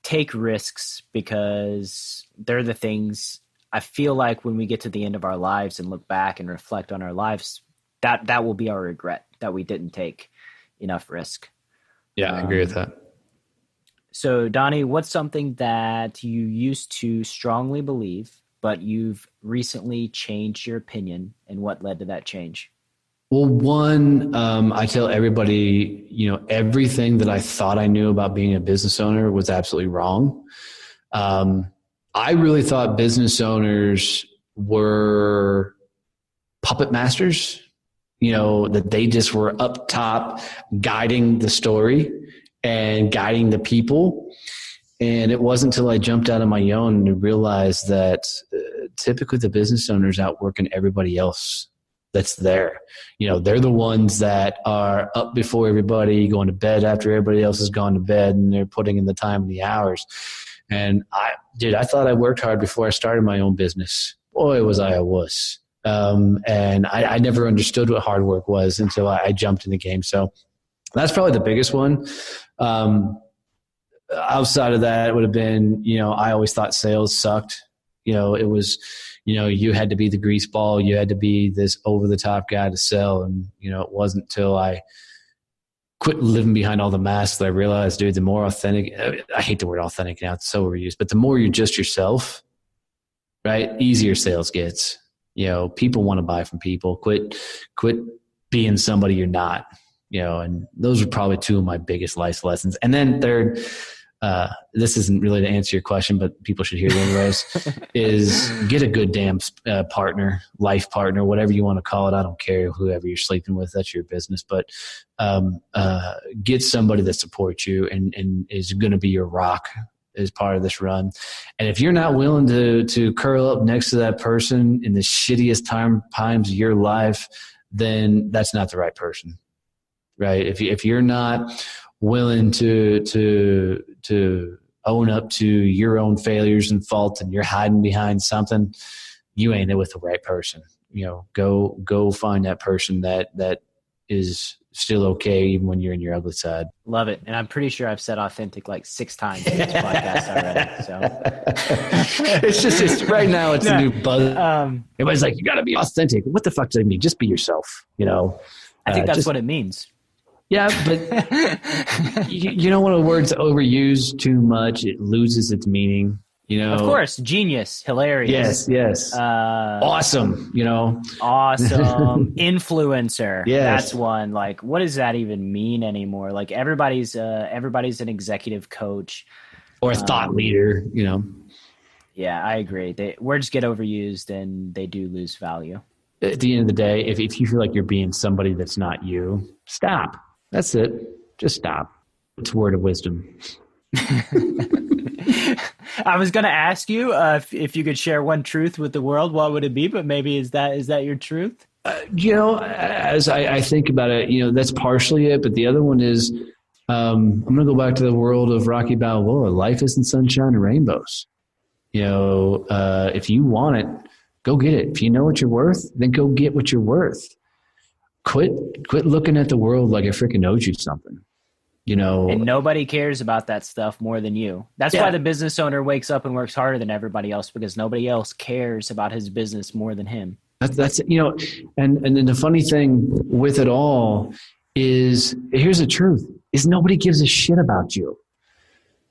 take risks, because they're the things I feel like when we get to the end of our lives and look back and reflect on our lives, that will be our regret, that we didn't take enough risk. Yeah, I agree with that. So Donnie, what's something that you used to strongly believe, but you've recently changed your opinion, and what led to that change? Well, one, I tell everybody, everything that I thought I knew about being a business owner was absolutely wrong. I really thought business owners were puppet masters, that they just were up top guiding the story and guiding the people. And it wasn't until I jumped out on my own and realized that typically the business owners outworking everybody else that's there. They're the ones that are up before everybody, going to bed after everybody else has gone to bed, and they're putting in the time and the hours. And I thought I worked hard before I started my own business. Boy, was I a wuss. And I never understood what hard work was until I jumped in the game. So that's probably the biggest one. Outside of that, it would have been, I always thought sales sucked. It was, you had to be the grease ball. You had to be this over-the-top guy to sell. And, it wasn't until I quit living behind all the masks that I realized, dude, the more authentic – I hate the word authentic now. It's so overused. But the more you're just yourself, right, easier sales gets. People want to buy from people. Quit being somebody you're not. And those are probably two of my biggest life lessons. And then third – this isn't really to answer your question, but people should hear it anyways, is get a good damn partner, life partner, whatever you want to call it. I don't care whoever you're sleeping with. That's your business. But get somebody that supports you and is going to be your rock as part of this run. And if you're not willing to curl up next to that person in the shittiest times of your life, then that's not the right person, right? If you're not willing to own up to your own failures and faults, and you're hiding behind something, you ain't with the right person. Go find that person that is still okay even when you're in your ugly side. Love it. And I'm pretty sure I've said authentic like 6 times in this podcast already. So it's right now it's a new buzz. Everybody's like, you gotta be authentic. What the fuck does it mean? Just be yourself, I think that's what it means. Yeah, but you know when a word's overused too much, it loses its meaning. Of course, genius, hilarious. Yes. Awesome, Awesome. Influencer. Yes. That's one. Like, what does that even mean anymore? Like everybody's an executive coach. Or a thought leader, Yeah, I agree. Words get overused and they do lose value. At the end of the day, if you feel like you're being somebody that's not you, stop. That's it. Just stop. It's a word of wisdom. I was going to ask you if you could share one truth with the world, what would it be? But maybe is that your truth? As I think about it, that's partially it. But the other one is I'm going to go back to the world of Rocky Balboa. Life isn't sunshine and rainbows. If you want it, go get it. If you know what you're worth, then go get what you're worth. Quit looking at the world like it freaking owes you something. And nobody cares about that stuff more than you. That's why the business owner wakes up and works harder than everybody else, because nobody else cares about his business more than him. That's and then the funny thing with it all is, here's the truth, is nobody gives a shit about you.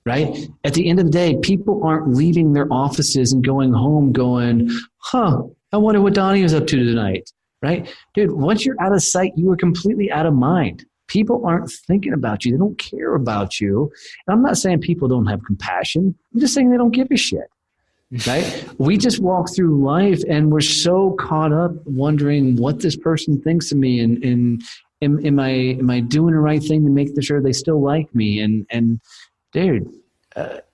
Right? At the end of the day, people aren't leaving their offices and going home going, I I wonder what Donnie was up to tonight, right? Dude, once you're out of sight, you are completely out of mind. People aren't thinking about you. They don't care about you. And I'm not saying people don't have compassion. I'm just saying they don't give a shit, right? We just walk through life and we're so caught up wondering what this person thinks of me and am I doing the right thing to make sure they still like me? And dude,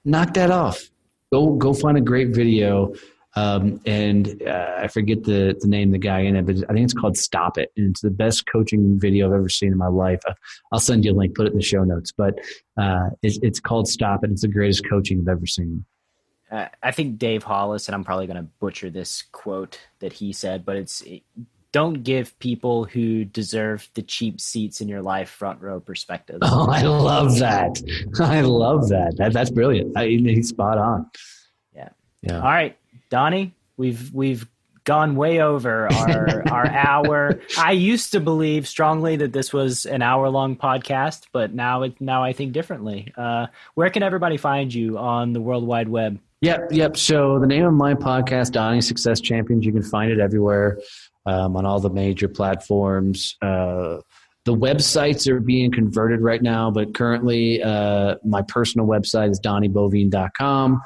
knock that off. Go find a great video. I forget the name of the guy in it, but I think it's called Stop It. And it's the best coaching video I've ever seen in my life. I'll send you a link, put it in the show notes, but it's called Stop It. It's the greatest coaching I've ever seen. I think Dave Hollis, and I'm probably going to butcher this quote that he said, but don't give people who deserve the cheap seats in your life front row perspectives. Oh, I love that. I love that. That's brilliant. He's spot on. Yeah. All right, Donnie, we've gone way over our hour. I used to believe strongly that this was an hour-long podcast, but now I think differently. Where can everybody find you on the World Wide Web? Yep. So the name of my podcast, Donnie Success Champions, you can find it everywhere on all the major platforms. The websites are being converted right now, but currently my personal website is DonnieBoivin.com.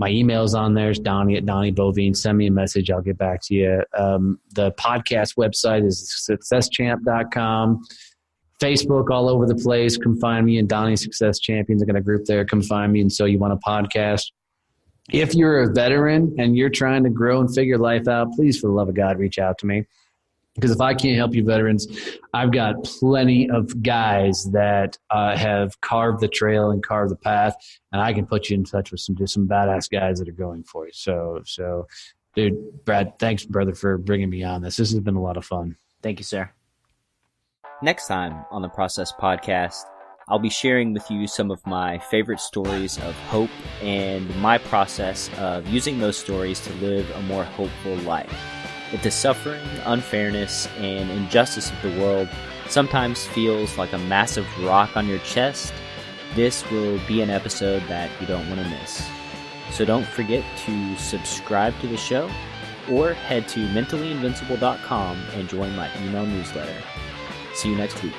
My email's on there. It's Donnie@DonnieBoivin. Send me a message. I'll get back to you. The podcast website is SuccessChamp.com. Facebook all over the place. Come find me in Donnie Success Champions. I got a group there. Come find me. And So You Want a Podcast. If you're a veteran and you're trying to grow and figure life out, please, for the love of God, reach out to me. Because if I can't help you veterans, I've got plenty of guys that have carved the trail and carved the path, and I can put you in touch with some badass guys that are going for you. So, dude, Brad, thanks, brother, for bringing me on this. This has been a lot of fun. Thank you, sir. Next time on the Process Podcast, I'll be sharing with you some of my favorite stories of hope and my process of using those stories to live a more hopeful life. If the suffering, unfairness, and injustice of the world sometimes feels like a massive rock on your chest, this will be an episode that you don't want to miss. So don't forget to subscribe to the show or head to mentallyinvincible.com and join my email newsletter. See you next week.